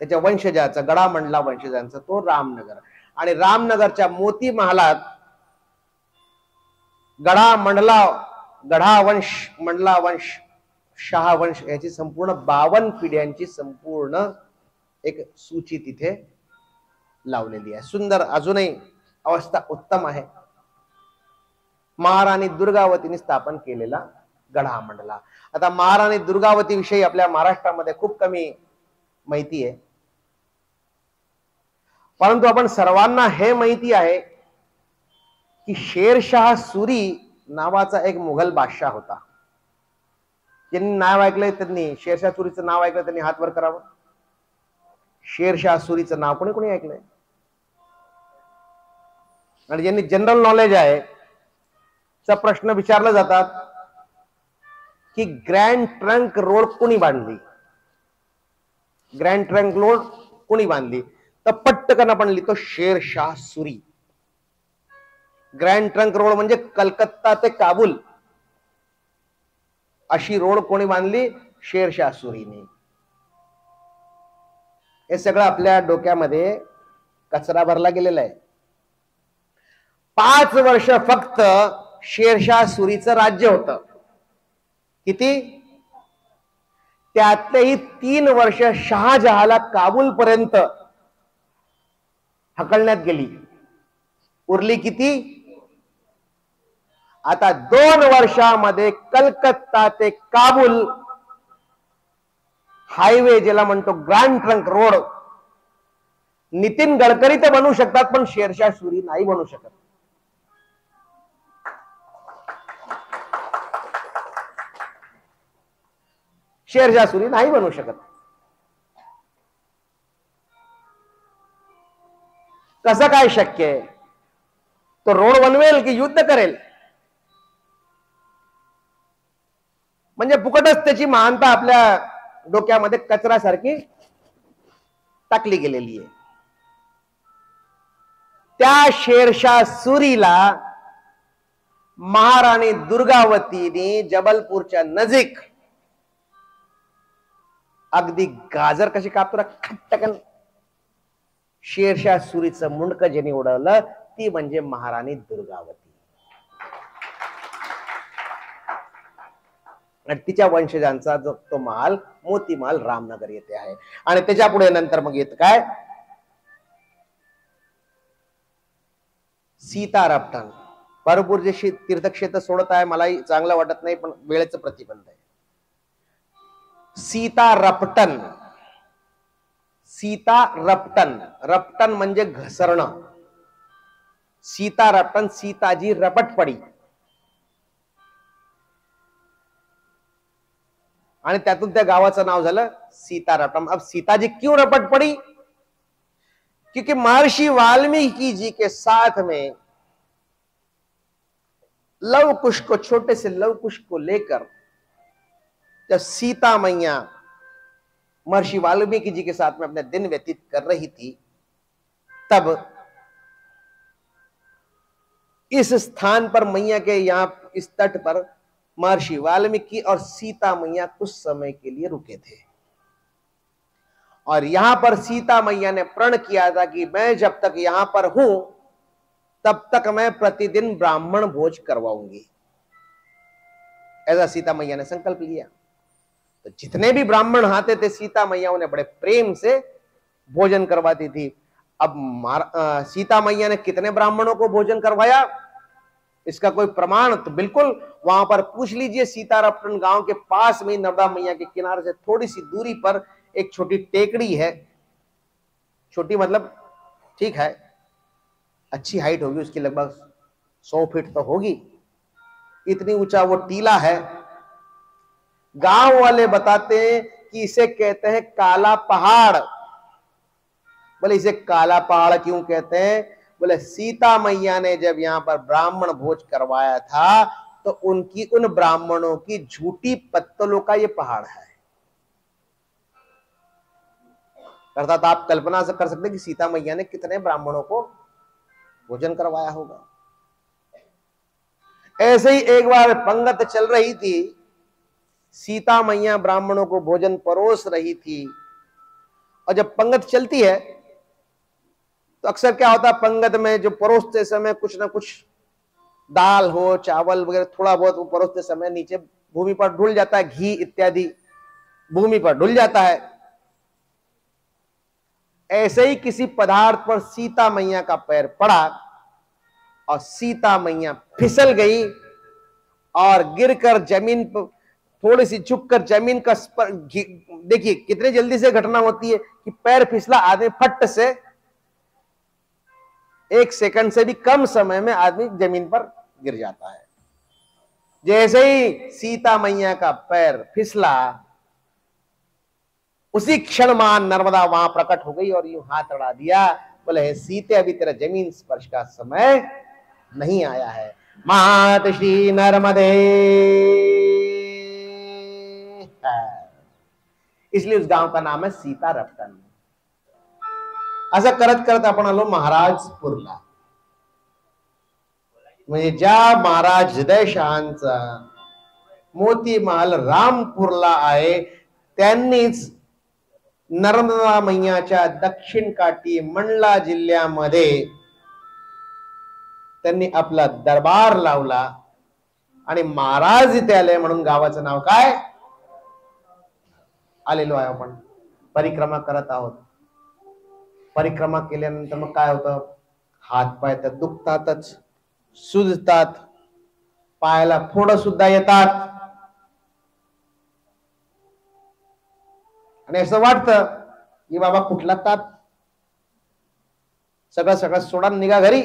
त्याच्या वंशजाचा गडामंडला वंशजांचा तो रामनगर. आणि रामनगरच्या मोती महालात गढावंश मंडला वंश शाहवंश याची संपूर्ण 52 पिढ्यांची संपूर्ण एक सूची तिथे लावलेली आहे. सुंदर अजूनही अवस्था उत्तम आहे. महाराणी दुर्गावतीने स्थापन केलेला गढामंडला. आता महाराणी दुर्गावती विषयी आपल्या महाराष्ट्रामध्ये खूप कमी माहिती आहे. परंतु आपण सर्वांना हे माहिती आहे की शेरशाह सुरी नावाचा एक मुघल बादशाह होता. ज्यांनी नाव ऐकलंय त्यांनी शेरशाह सुरीचं नाव ऐकलं त्यांनी हात वर करावं. शेरशाह सुरीचं नाव कोणी कोणी ऐकलंय. आणि ज्यांनी जनरल नॉलेज आहे चा प्रश्न विचारला जातात की ग्रँड ट्रंक रोड कोणी बांधली. ग्रँड ट्रंक रोड कोणी बांधली तर पट्टकन बनली तो शेरशाह सुरी. ग्रँड ट्रंक रोड म्हणजे कलकत्ता ते काबूल अशी रोड कोणी बांधली. शेरशाह सुरीने. हे सगळं आपल्या डोक्यामध्ये कचरा भरला गेलेला आहे. 5 वर्ष फक्त शेरशाह सुरीचं राज्य होतं. किती. त्यातलेही 3 वर्ष शहाजहाला काबूल पर्यंत हकलण्यात गेली. उरली किती. आता 2 वर्षामध्ये कलकत्ता ते काबूल हायवे ज्याला म्हणतो grand trunk road Nitin Gadkari तर बनवू शकतात पण शेरशाह सुरी नाही बनवू शकत. शेरशाह सुरी नाही बनवू शकत. कसं काय शक्य आहे. तो रोड बनवेल की युद्ध करेल. म्हणजे फुकटच त्याची महानता आपल्या डोक्यामध्ये कचरासारखी टाकली गेलेली आहे. त्या शेरशाह सुरीला महाराणी दुर्गावतीने जबलपूरच्या नजीक अगदी गाजर कशी कापतो खट्टकन शेरशाह सुरीचं मुंडक ज्यांनी उडवलं ती म्हणजे महाराणी दुर्गावती आणि तिच्या वंशजांचा जो तो महाल मोती महाल रामनगर येथे आहे. आणि त्याच्या पुढे नंतर मग येत काय सीता रपटन. भरपूर जे तीर्थक्षेत्र सोडत आहे मलाही चांगलं वाटत नाही पण वेळेचं प्रतिबंध आहे. सीता रपटन. सीता रपटन. रपटन म्हणजे घसरणं. सीता रपटन सीताजी रपट पडी आणि त्यातून त्या गावाचं नाव झालं सीता रपटन. अब सीताजी क्यों रपट पड़ी? क्योंकि महर्षि वाल्मीकि जी के साथ में लव कुश को छोटे से लव कुश को लेकर जब सीता मैया महर्षि वाल्मीकि जी के साथ में अपने दिन व्यतीत कर रही थी तब इस स्थान पर मैया के यहां इस तट पर महर्षि वाल्मीकि और सीता मैया कुछ समय के लिए रुके थे और यहां पर सीता मैया ने प्रण किया था कि मैं जब तक यहां पर हूं तब तक मैं प्रतिदिन ब्राह्मण भोज करवाऊंगी. ऐसा सीता मैया ने संकल्प लिया. तो जितने भी ब्राह्मण आते थे सीता मैया उन्हें बड़े प्रेम से भोजन करवाती थी. अब सीता मैया ने कितने ब्राह्मणों को भोजन करवाया इसका कोई प्रमाण तो बिल्कुल वहां पर पूछ लीजिए. सीता रपटन गांव के पास में नर्मदा मैया के किनारे से थोड़ी सी दूरी पर एक छोटी टेकड़ी है. छोटी मतलब ठीक है अच्छी हाइट होगी उसकी लगभग 100 फीट तो होगी. इतनी ऊंचा वो टीला है. गांव वाले बताते हैं कि इसे कहते हैं काला पहाड़. बोले इसे काला पहाड़ क्यों कहते हैं? बोले सीता मैया ने जब यहां पर ब्राह्मण भोज करवाया था तो उनकी उन ब्राह्मणों की झूठी पत्तलों का ये पहाड़ है. अर्थात आप कल्पना से कर सकते हैं कि सीता मैया ने कितने ब्राह्मणों को भोजन करवाया होगा. ऐसे ही एक बार पंगत चल रही थी. सीता मैया ब्राह्मणों को भोजन परोस रही थी और जब पंगत चलती है तो अक्सर क्या होता है पंगत में जो परोसते समय कुछ ना कुछ दाल हो चावल वगैरह थोड़ा बहुत वो परोसते समय नीचे भूमि पर ढुल जाता है. घी इत्यादि भूमि पर ढुल जाता है. ऐसे ही किसी पदार्थ पर सीता मैया का पैर पड़ा और सीता मैया फिसल गई और गिरकर जमीन पर थोड़ी सी झुककर जमीन का देखिए कितनी जल्दी से घटना होती है कि पैर फिसला आदमी फट से 1 सेकंड से भी कम समय में आदमी जमीन पर गिर जाता है. जैसे ही सीता मैया का पैर फिसला उसी क्षण मां नर्मदा वहां प्रकट हो गई और यूं हाथ अड़ा दिया. बोले हे सीते अभी तेरा जमीन स्पर्श का समय नहीं आया है. मात श्री नर्मदे. इसलिए उस गांव का नाम है सीता रपटन. असं करत करत आपण आलो महाराजपूरला. म्हणजे ज्या महाराज हृदयशहांचा मोती महाल रामपूरला आहे त्यांनीच नर्मदा मैयाच्या दक्षिण काठी मंडला जिल्ह्यामध्ये त्यांनी आपला दरबार लावला आणि महाराज इथे आले म्हणून गावाचं नाव काय आलेलो आहे. आपण परिक्रमा करत आहोत. परिक्रमा केल्यानंतर मग काय होतं हात पाय तर दुखतातच सुजतात पायाला फोड सुद्धा येतात आणि असं वाटतं की बाबा कुठला ताप सगळं सोडा निघा घरी.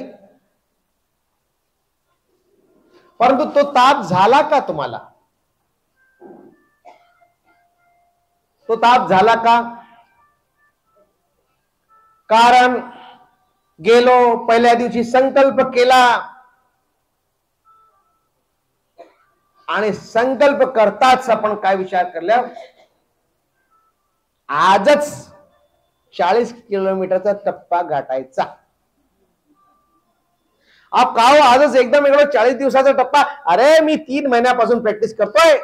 परंतु तो ताप झाला का तुम्हाला? तो ताप झाला का? कारण गेलो पहिल्या दिवशी संकल्प केला आणि संकल्प करताच आपण काय विचार केला आजच 40 किलोमीटरचा टप्पा गाठायचा. आप का हो आजच एकदम वेगळं 40 दिवसाचा टप्पा? अरे मी 3 महिन्यापासून प्रॅक्टिस करतोय,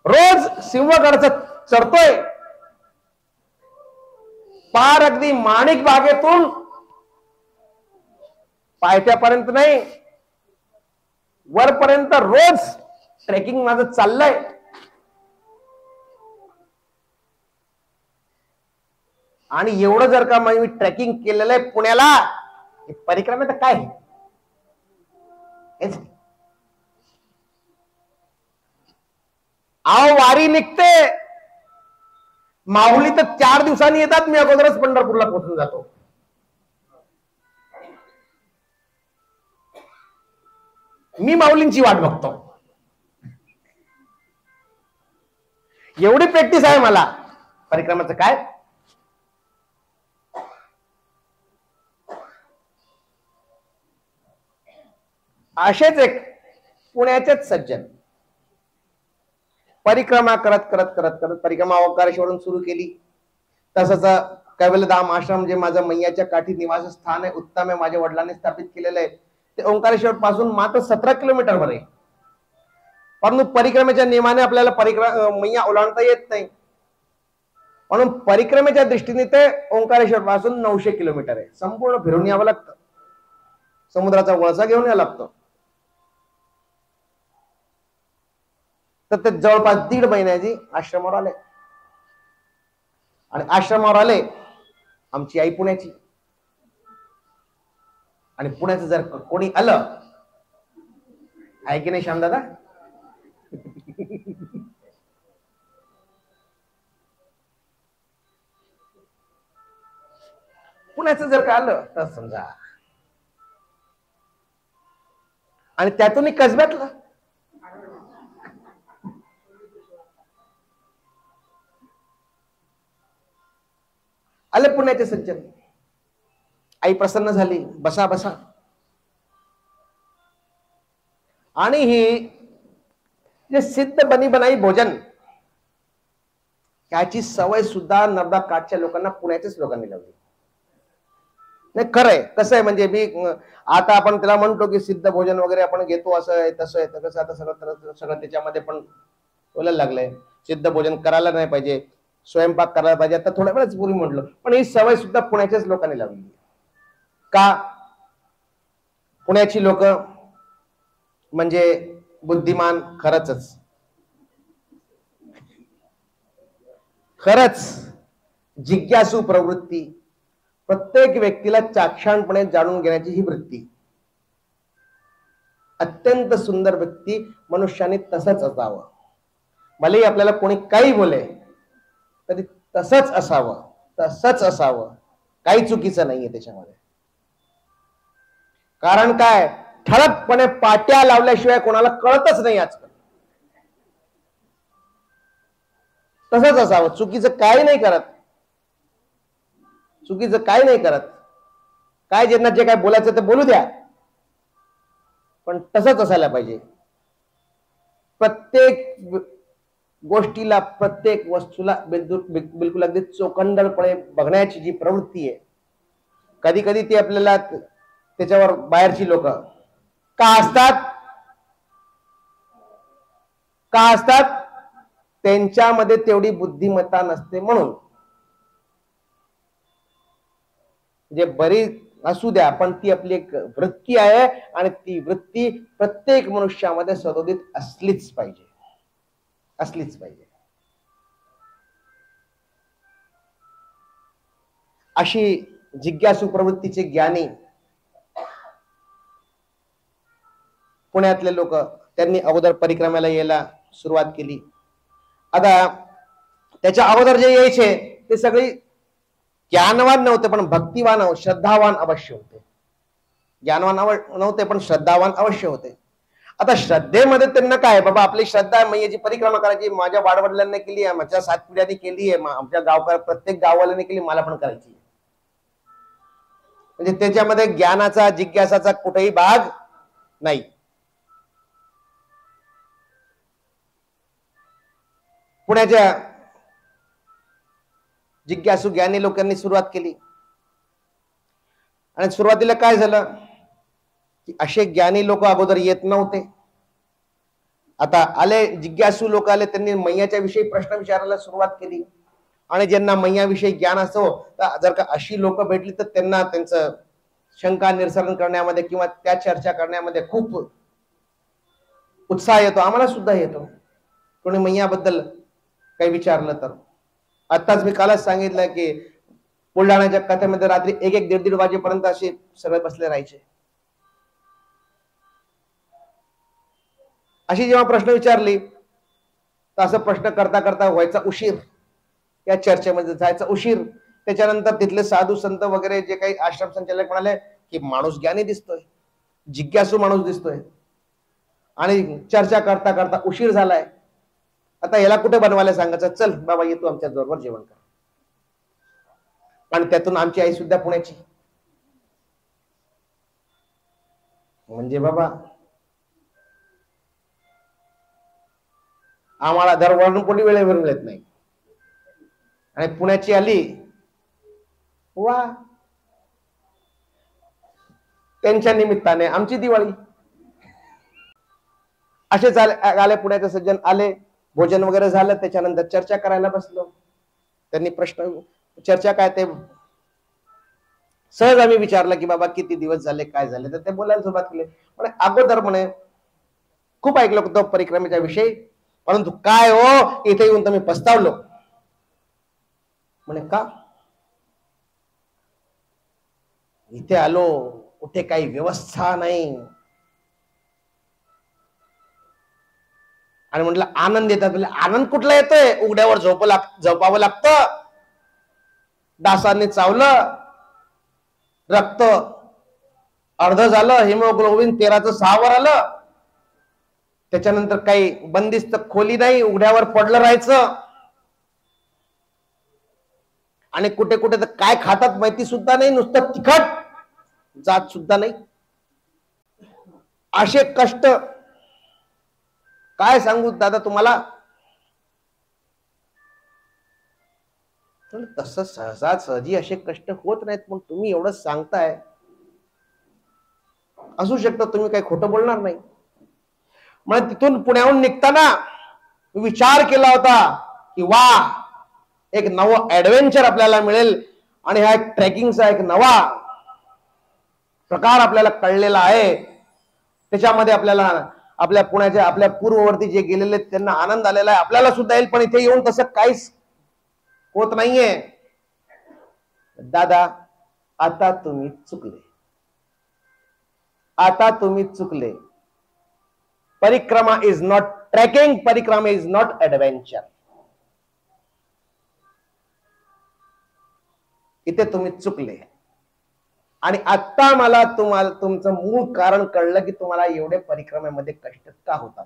रोज सिंहगडचा चढतोय, पार अगदी माणिक बागेतून पायथ्यापर्यंत नाही, वरपर्यंत रोज ट्रेकिंग माझं चाललंय. आणि एवढं जर का मी ट्रेकिंग केलेलं आहे पुण्याला, परिक्रमा तर काय आव वारी निघते, माऊली तर 4 दिवसांनी येतात, मी अगोदरच पंढरपूरला पोहोचून जातो. मी माऊलींची वाट बघतो. एवढी प्रॅक्टिस आहे मला. परिक्रमाचं काय? असेच एक पुण्याचेच सज्जन परिक्रमा करत करत करत करत परिक्रमा ओंकारेश्वरून सुरू केली. तसंच कैवल्यधाम आश्रम जे माझं मैयाच्या काठी निवासस्थान आहे, उत्तम आहे, माझ्या वडिलांनी स्थापित केलेलं आहे, ते ओंकारेश्वर पासून मात्र 17 किलोमीटरवर आहे. परंतु परिक्रमेच्या नियमाने आपल्याला मैया ओलांडता येत नाही, म्हणून परिक्रमेच्या दृष्टीने ते ओंकारेश्वर पासून 900 किलोमीटर आहे. संपूर्ण फिरून यावं लागतं, समुद्राचा वळसा घेऊन यावं लागतं. तर ते जवळपास 1.5 महिन्याची आश्रमावर आले. आणि आश्रमावर आले आमची आई पुण्याची, आणि पुण्याचं जर कोणी आलं, आहे की नाही श्यामदादा? पुण्याचं जर का आलं तर समजा, आणि त्यातून कसब्यातलं आले पुण्याचे सज्जन. आई प्रसन्न झाली, बसा बसा. आणि ही जे सिद्ध बनी बनाई भोजन, याची सवय सुद्धा नर्मदा काठच्या लोकांना, पुण्याच्याच लोकांनी लावली. नाही खरंय. कसं आहे म्हणजे, मी आता आपण त्याला म्हणतो की सिद्ध भोजन वगैरे आपण घेतो, असं आहे तसं आहे, कसं आता सगळं त्याच्यामध्ये पण बोलायला लागलंय. सिद्ध भोजन करायला नाही पाहिजे, स्वयंपाक करायला पाहिजे. आता थोड्या वेळाच पूर्वी म्हटलं, पण ही सवय सुद्धा पुण्याच्याच लोकांनी लावली. का? पुण्याची लोक म्हणजे बुद्धिमान, खरंच जिज्ञासू प्रवृत्ती, प्रत्येक व्यक्तीला चाक्षणपणे जाणून घेण्याची ही वृत्ती, अत्यंत सुंदर व्यक्ती मनुष्याने तसंच असावं. भलेही आपल्याला कोणी काही बोले तरी तसंच असावं, तसंच असावं, काही चुकीचं नाहीये त्याच्यामध्ये. कारण काय, ठळकपणे पाट्या लावल्याशिवाय कोणाला कळतच नाही आजकाल. तसंच असावं, चुकीचं काही नाही करत, चुकीचं काही नाही करत. काय ज्यांना जे काय बोलायचं ते बोलू द्या, पण तसंच असायला पाहिजे. प्रत्येक गोष्टीला, प्रत्येक वस्तूला बिलकुल अगदी चोखंदळपणे बघण्याची जी प्रवृत्ती आहे, कधी कधी ती आपल्याला त्याच्यावर बाहेरची लोक का असतात, त्यांच्यामध्ये तेवढी बुद्धिमत्ता नसते. म्हणून जे बरी असू द्या, पण ती आपली एक वृत्ती आहे, आणि ती वृत्ती प्रत्येक मनुष्यामध्ये सदोदित असलीच पाहिजे, असलीच पाहिजे. अशी जिज्ञासू प्रवृत्तीचे ज्ञानी पुण्यातले लोक, त्यांनी अगोदर परिक्रमेला यायला सुरुवात केली. आता त्याच्या अगोदर जे यायचे ते सगळी ज्ञानवान नव्हते, पण भक्तिवान, श्रद्धावान अवश्य होते. ज्ञानवान नव्हते, पण श्रद्धावान अवश्य होते. आता श्रद्धेमध्ये त्यांना काय, बाबा आपली श्रद्धा आहे, मैयाची परिक्रमा करायची, माझ्या वाडवडिलांनी केली आहे, माझ्या 7 पिढ्यांनी केली आहे, आमच्या गावकर प्रत्येक गाववाल्यांनी केली, मला पण करायची. म्हणजे त्याच्यामध्ये ज्ञानाचा, जिज्ञासाचा कुठेही भाग नाही. पुण्याच्या जिज्ञासू ज्ञानी लोकांनी सुरुवात केली. आणि सुरुवातीला काय झालं की असे ज्ञानी लोक अगोदर येत नव्हते. आता आले, जिज्ञासू लोक आले, त्यांनी मैयाच्या विषयी प्रश्न विचारायला सुरुवात केली. आणि ज्यांना मैयाविषयी ज्ञान असो, तर जर का अशी लोक भेटली तर त्यांना त्यांचं शंका निरसन करण्यामध्ये किंवा त्या चर्चा करण्यामध्ये खूप उत्साह येतो. आम्हाला सुद्धा येतो. कोणी मैयाबद्दल काही विचारलं तर. आताच मी कालच सांगितलं की बुलढाण्याच्या कथेमध्ये रात्री 1-1, 1:30 वाजेपर्यंत असे सगळे बसले राहायचे. अशी जेव्हा प्रश्न विचारली तर असं प्रश्न करता करता व्हायचा उशीर, या चर्चेमध्ये जायचा उशीर. त्याच्यानंतर तिथले साधू संत वगैरे जे काही आश्रम संचालक म्हणाले की माणूस ज्ञानी दिसतोय, जिज्ञासू माणूस दिसतोय, आणि चर्चा करता करता उशीर झालाय. आता याला कुठे बनवायला सांगायचं, चल बाबा येतो आमच्या बरोबर जेवण कर. आणि त्यातून आमची आई सुद्धा पुण्याची. म्हणजे बाबा आम्हाला दरवरून कोणी वेळेवर मिळत नाही, आणि पुण्याची आली वा, त्यांच्या निमित्ताने आमची दिवाळी. असे आले पुण्याचे सज्जन आले, भोजन वगैरे झालं, त्याच्यानंतर चर्चा करायला बसलो. त्यांनी प्रश्न चर्चा काय ते सहज आम्ही विचारलं की बाबा किती दिवस झाले, काय झाले, तर ते बोलायला सुरुवात केली. म्हणे अगोदर म्हणे खूप ऐकलं होतं परिक्रमेच्या विषयी, परंतु काय हो इथे येऊन तर मी पस्तावलो. म्हणे का? इथे आलो, कुठे काही व्यवस्था नाही, आणि म्हटलं आनंद येतात. आनंद कुठला येतोय? उघड्यावर झोपावं लागतं, डासांनी चावलं, रक्त अर्ध झालं, हिमोग्लोबिन 13चं 6 आलं, त्याच्यानंतर काही बंदिस्त खोली नाही, उघड्यावर पडलं राहायचं, आणि कुठे कुठे तर काय खातात माहिती सुद्धा नाही, नुसतं तिखट, जात सुद्धा नाही. असे कष्ट काय सांगू दादा तुम्हाला. तसं सहजी असे कष्ट होत नाहीत, पण तुम्ही एवढं सांगताय, असू शकतं तुम्ही काही खोटं बोलणार नाही. मग तिथून पुण्याहून निघताना विचार केला होता की वा, एक नवं ऍडव्हेंचर आपल्याला मिळेल, आणि हा एक ट्रेकिंगचा एक नवा प्रकार आपल्याला कळलेला आहे. त्याच्यामध्ये आपल्याला आपल्या पुण्याच्या आपल्या पूर्ववर्ती जे गेलेले त्यांना आनंद आलेला आहे, आपल्याला सुद्धा येईल. पण इथे येऊन तसं काहीच होत नाहीये. दादा आता तुम्ही चुकले, आता तुम्ही चुकले. परिक्रमा इज नॉट ट्रेकिंग, परिक्रमा इज नॉट ऍडव्हेंचर. इथे तुम्ही चुकले. आणि आता मला तुम्हाला तुमचं मूळ कारण कळलं की तुम्हाला एवढे परिक्रमेमध्ये कष्ट का होतात.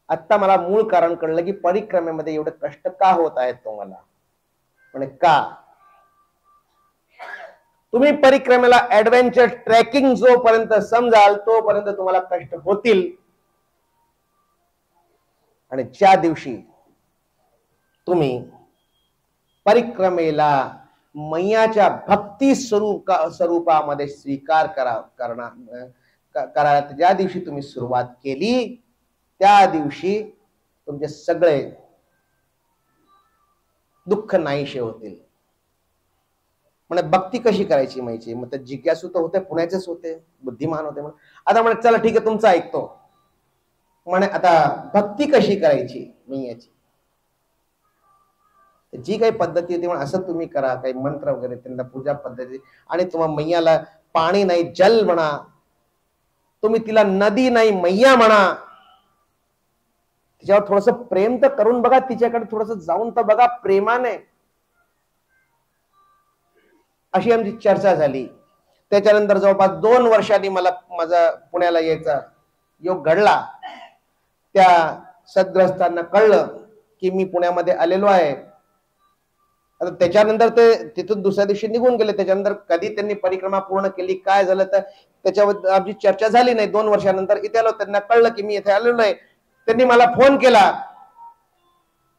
आता मला मूळ कारण कळलं की परिक्रमेमध्ये एवढे कष्ट का होत आहेत तुम्हाला. म्हणजे का? तुम्ही परिक्रमेला ऍडव्हेंचर ट्रेकिंग जोपर्यंत समजाल तोपर्यंत तुम्हाला कष्ट होतील, आणि ज्या दिवशी तुम्ही परिक्रमेला मैयाच्या भक्ती स्वरूपामध्ये स्वीकार करा, ज्या दिवशी तुम्ही सुरुवात केली त्या दिवशी तुमचे सगळे दुःख नाहीशे होतील. म्हणजे भक्ती कशी करायची माहिती, मग जिज्ञासू तर होते, पुण्याचेच होते, बुद्धिमान होते. आता म्हणे चला ठीक आहे तुमचं ऐकतो. म्हणे आता भक्ती कशी करायची मैयाची, जी काही पद्धती होती म्हणे असं तुम्ही करा, काही मंत्र वगैरे त्यांना पूजा पद्धती, आणि तुम्हाला मैयाला पाणी नाही जल म्हणा, तुम्ही तिला नदी नाही मैया म्हणा, तिच्यावर थोडस प्रेम तर करून बघा, तिच्याकडे थोडस जाऊन तर बघा प्रेमाने. अशी आमची चर्चा झाली. त्याच्यानंतर जवळपास 2 वर्षांनी मला माझा पुण्याला यायचा योग घडला. त्या सद्ग्रस्तांना कळलं की मी पुण्यामध्ये आलेलो आहे. आता त्याच्यानंतर ते तिथून दुसऱ्या दिवशी निघून गेले. त्याच्यानंतर कधी त्यांनी परिक्रमा पूर्ण केली, काय झालं तर त्याच्याबद्दल आमची चर्चा झाली नाही. 2 वर्षानंतर इथे आलो, त्यांना कळलं की मी इथे आलेलो आहे. त्यांनी मला फोन केला,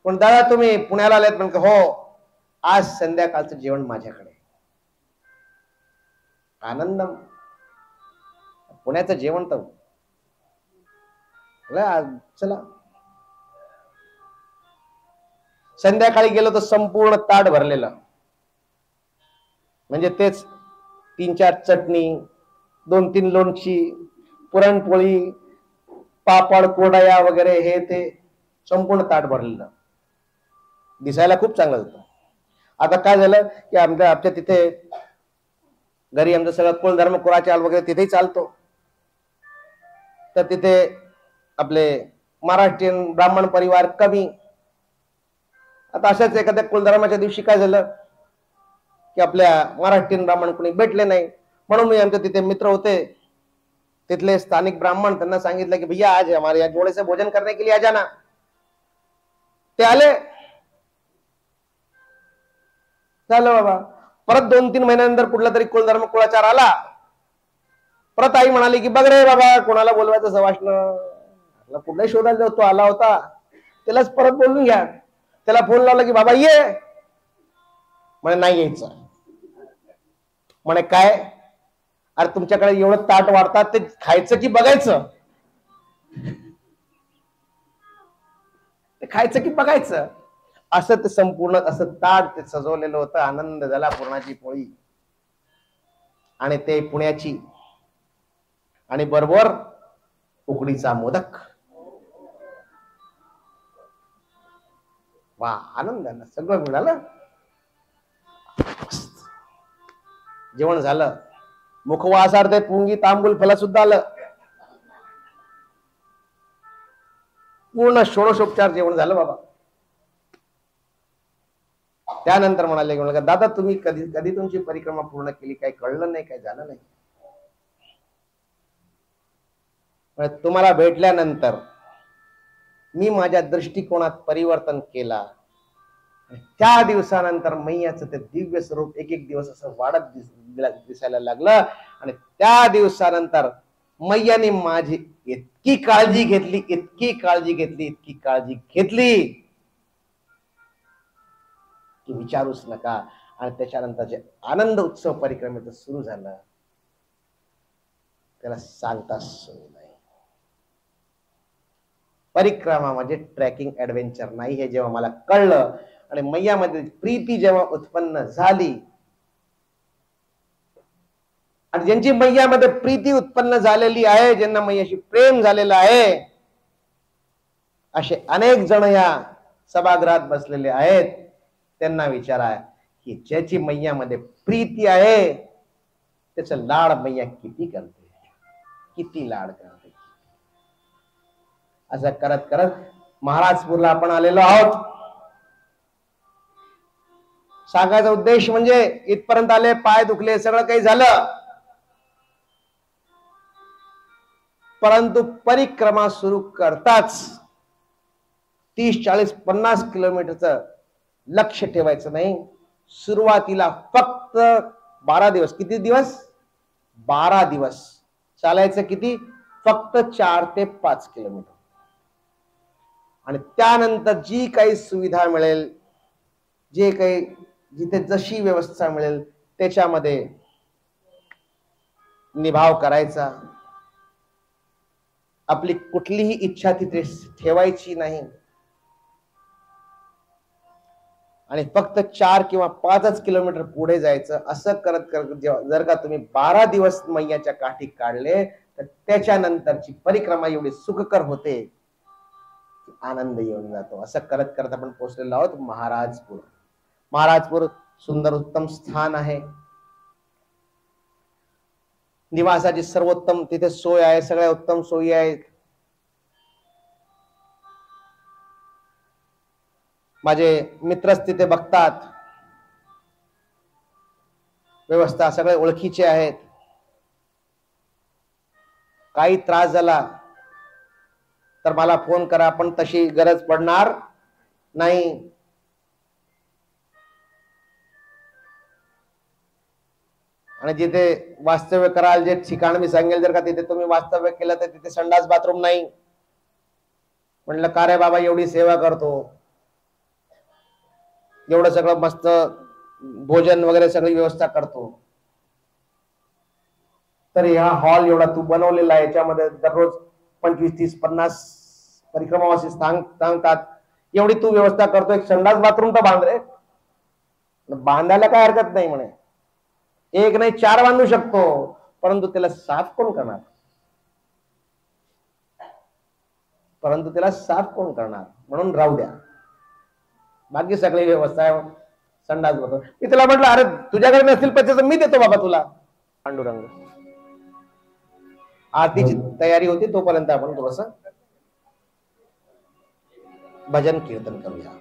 पण दादा तुम्ही पुण्याला आलेत? म्हणजे हो, आज संध्याकाळचं जेवण माझ्याकडे. आनंदम. पुण्याचं जेवण तर चला. संध्याकाळी गेलो तर संपूर्ण ताट भरलेलं, म्हणजे तेच 3-4 चटणी, 2-3 लोणची, पुरणपोळी, पापड, कोडाया वगैरे हे ते संपूर्ण ताट भरलेलं. दिसायला खूप चांगलं होतं. आता काय झालं की आमच्या तिथे घरी आमचं सगळं कुलधर्म कुळाचार वगैरे तिथेही चालतो. तर तिथे आपले महाराष्ट्रीयन ब्राह्मण परिवार कमी. आता अशाच एखाद्या कुलधर्माच्या दिवशी काय झालं की आपल्या महाराष्ट्रीयन ब्राह्मण कोणी भेटले नाही, म्हणून मी आमच्या तिथे मित्र होते तिथले स्थानिक ब्राह्मण, त्यांना सांगितलं की भैया आज हमारे यहाँ जोड़े से भोजन करने के लिए आ जाना. ते आले. झालं बाबा. परत 2-3 महिन्यानंतर कुठला तरी कुलधर्म कुळाचार आला. परत आई म्हणाली की बघ रे बाबा कोणाला बोलवायचं सवाष्ण, कुठलाही शोधायला जाऊ, तो आला होता त्यालाच परत बोलून घ्या. त्याला फोन लावला की बाबा ये, म्हणे नाही यायचं. म्हणे काय, अरे तुमच्याकडे एवढं ताट वाढतात ते खायचं की बघायचं, ते खायचं की बघायचं. असं ते संपूर्ण असं ताट ते सजवलेलं होतं. आनंद झाला. पुरणाची पोळी आणि ते पुण्याची, आणि बरोबर उकडीचा मोदक. वा, आनंदानं सगळं मिळालं. जेवण झालं. मुखवासार्थ पुंगी तांबूल फल सुद्धा आलं. पूर्ण षोडशोपचार जेवण झालं बाबा. त्यानंतर म्हणाले दादा तुम्ही कधी कधी तुमची परिक्रमा पूर्ण केली, काही कळलं नाही, काही झालं नाही. तुम्हाला भेटल्यानंतर मी माझ्या दृष्टिकोनात परिवर्तन केला. त्या दिवसानंतर मैयाचं ते दिव्य स्वरूप एक एक दिवस असं वाढत दिसायला लागलं. आणि त्या दिवसानंतर मैयाने माझी इतकी काळजी घेतली, इतकी काळजी घेतली, इतकी काळजी घेतली की विचारूच नका. आणि त्याच्यानंतर जे आनंद उत्सव परिक्रमेचं सुरू झालं त्याला सांगताच सोय नाही. परिक्रमा म्हणजे ट्रॅकिंग ऍडव्हेंचर नाही, हे जेव्हा मला कळलं आणि मैयामध्ये प्रीती जेव्हा उत्पन्न झाली, आणि ज्यांची मैयामध्ये प्रीती उत्पन्न झालेली आहे, ज्यांना मैयाशी प्रेम झालेलं आहे, असे अनेक जण या सभागृहात बसलेले आहेत. त्यांना विचारा की ज्याची मैयामध्ये प्रीती आहे त्याचं लाड मैया किती करते, किती लाड करते. असं करत करत महाराजपूरला आपण आलेलो आहोत. सांगायचा उद्देश म्हणजे इथपर्यंत आले, पाय दुखले, सगळं काही झालं, परंतु परिक्रमा सुरू करताच 30-40-50 किलोमीटरचं लक्ष ठेवायचं नाही. सुरुवातीला फक्त 12 दिवस, किती दिवस, 12 दिवस चालायचं, किती, फक्त 4 ते 5 किलोमीटर. आणि त्यानंतर जी काही सुविधा मिळेल, जे काही जिथे जशी व्यवस्था मिळेल त्याच्यामध्ये निभाव करायचा. आपली कुठलीही इच्छा तिथे ठेवायची नाही आणि फक्त 4 किंवा 5 किलोमीटर पुढे जायचं. असं करत करत जर का तुम्ही 12 दिवस मैयाच्या काठी काढले तर त्याच्यानंतरची परिक्रमा एवढी सुखकर होते, आनंद येऊन जातो. असं करत करत आपण पोहोचलेलो आहोत महाराजपूर. महाराजपूर सुंदर उत्तम स्थान आहे. निवासाची सर्वोत्तम तिथे सोय आहे, सगळ्या उत्तम सोयी आहेत. माझे मित्रच तिथे बघतात, व्यवस्था सगळे ओळखीचे आहेत. काही त्रास झाला तर मला फोन करा, पण तशी गरज पडणार नाही. आणि जिथे वास्तव्य कराल, जे ठिकाण मी सांगेल, जर का तिथे तुम्ही वास्तव्य केलं तर तिथे संडास बाथरूम नाही. म्हटलं का रे बाबा, एवढी सेवा करतो, एवढं सगळं मस्त भोजन वगैरे सगळी व्यवस्था करतो, तर हा हॉल एवढा तू बनवलेला आहे, याच्यामध्ये दररोज 25, 30, 50 परिक्रमावासी सांगतात, एवढी तू व्यवस्था करतो, एक संडास बाथरूम तर बांध रे. बांधायला काय हरकत नाही म्हणे, एक नाही 4 बांधू शकतो, परंतु त्याला साफ कोण करणार? म्हणून राहू द्या, बाकी सगळी व्यवस्था आहे. संडास बाथरूम मी त्याला म्हटलं, अरे तुझ्याकडे नसतील पैसे तर मी देतो बाबा तुला. पांडुरंग, आरतीची तयारी होती, तोपर्यंत आपण थोडस भजन कीर्तन करूया.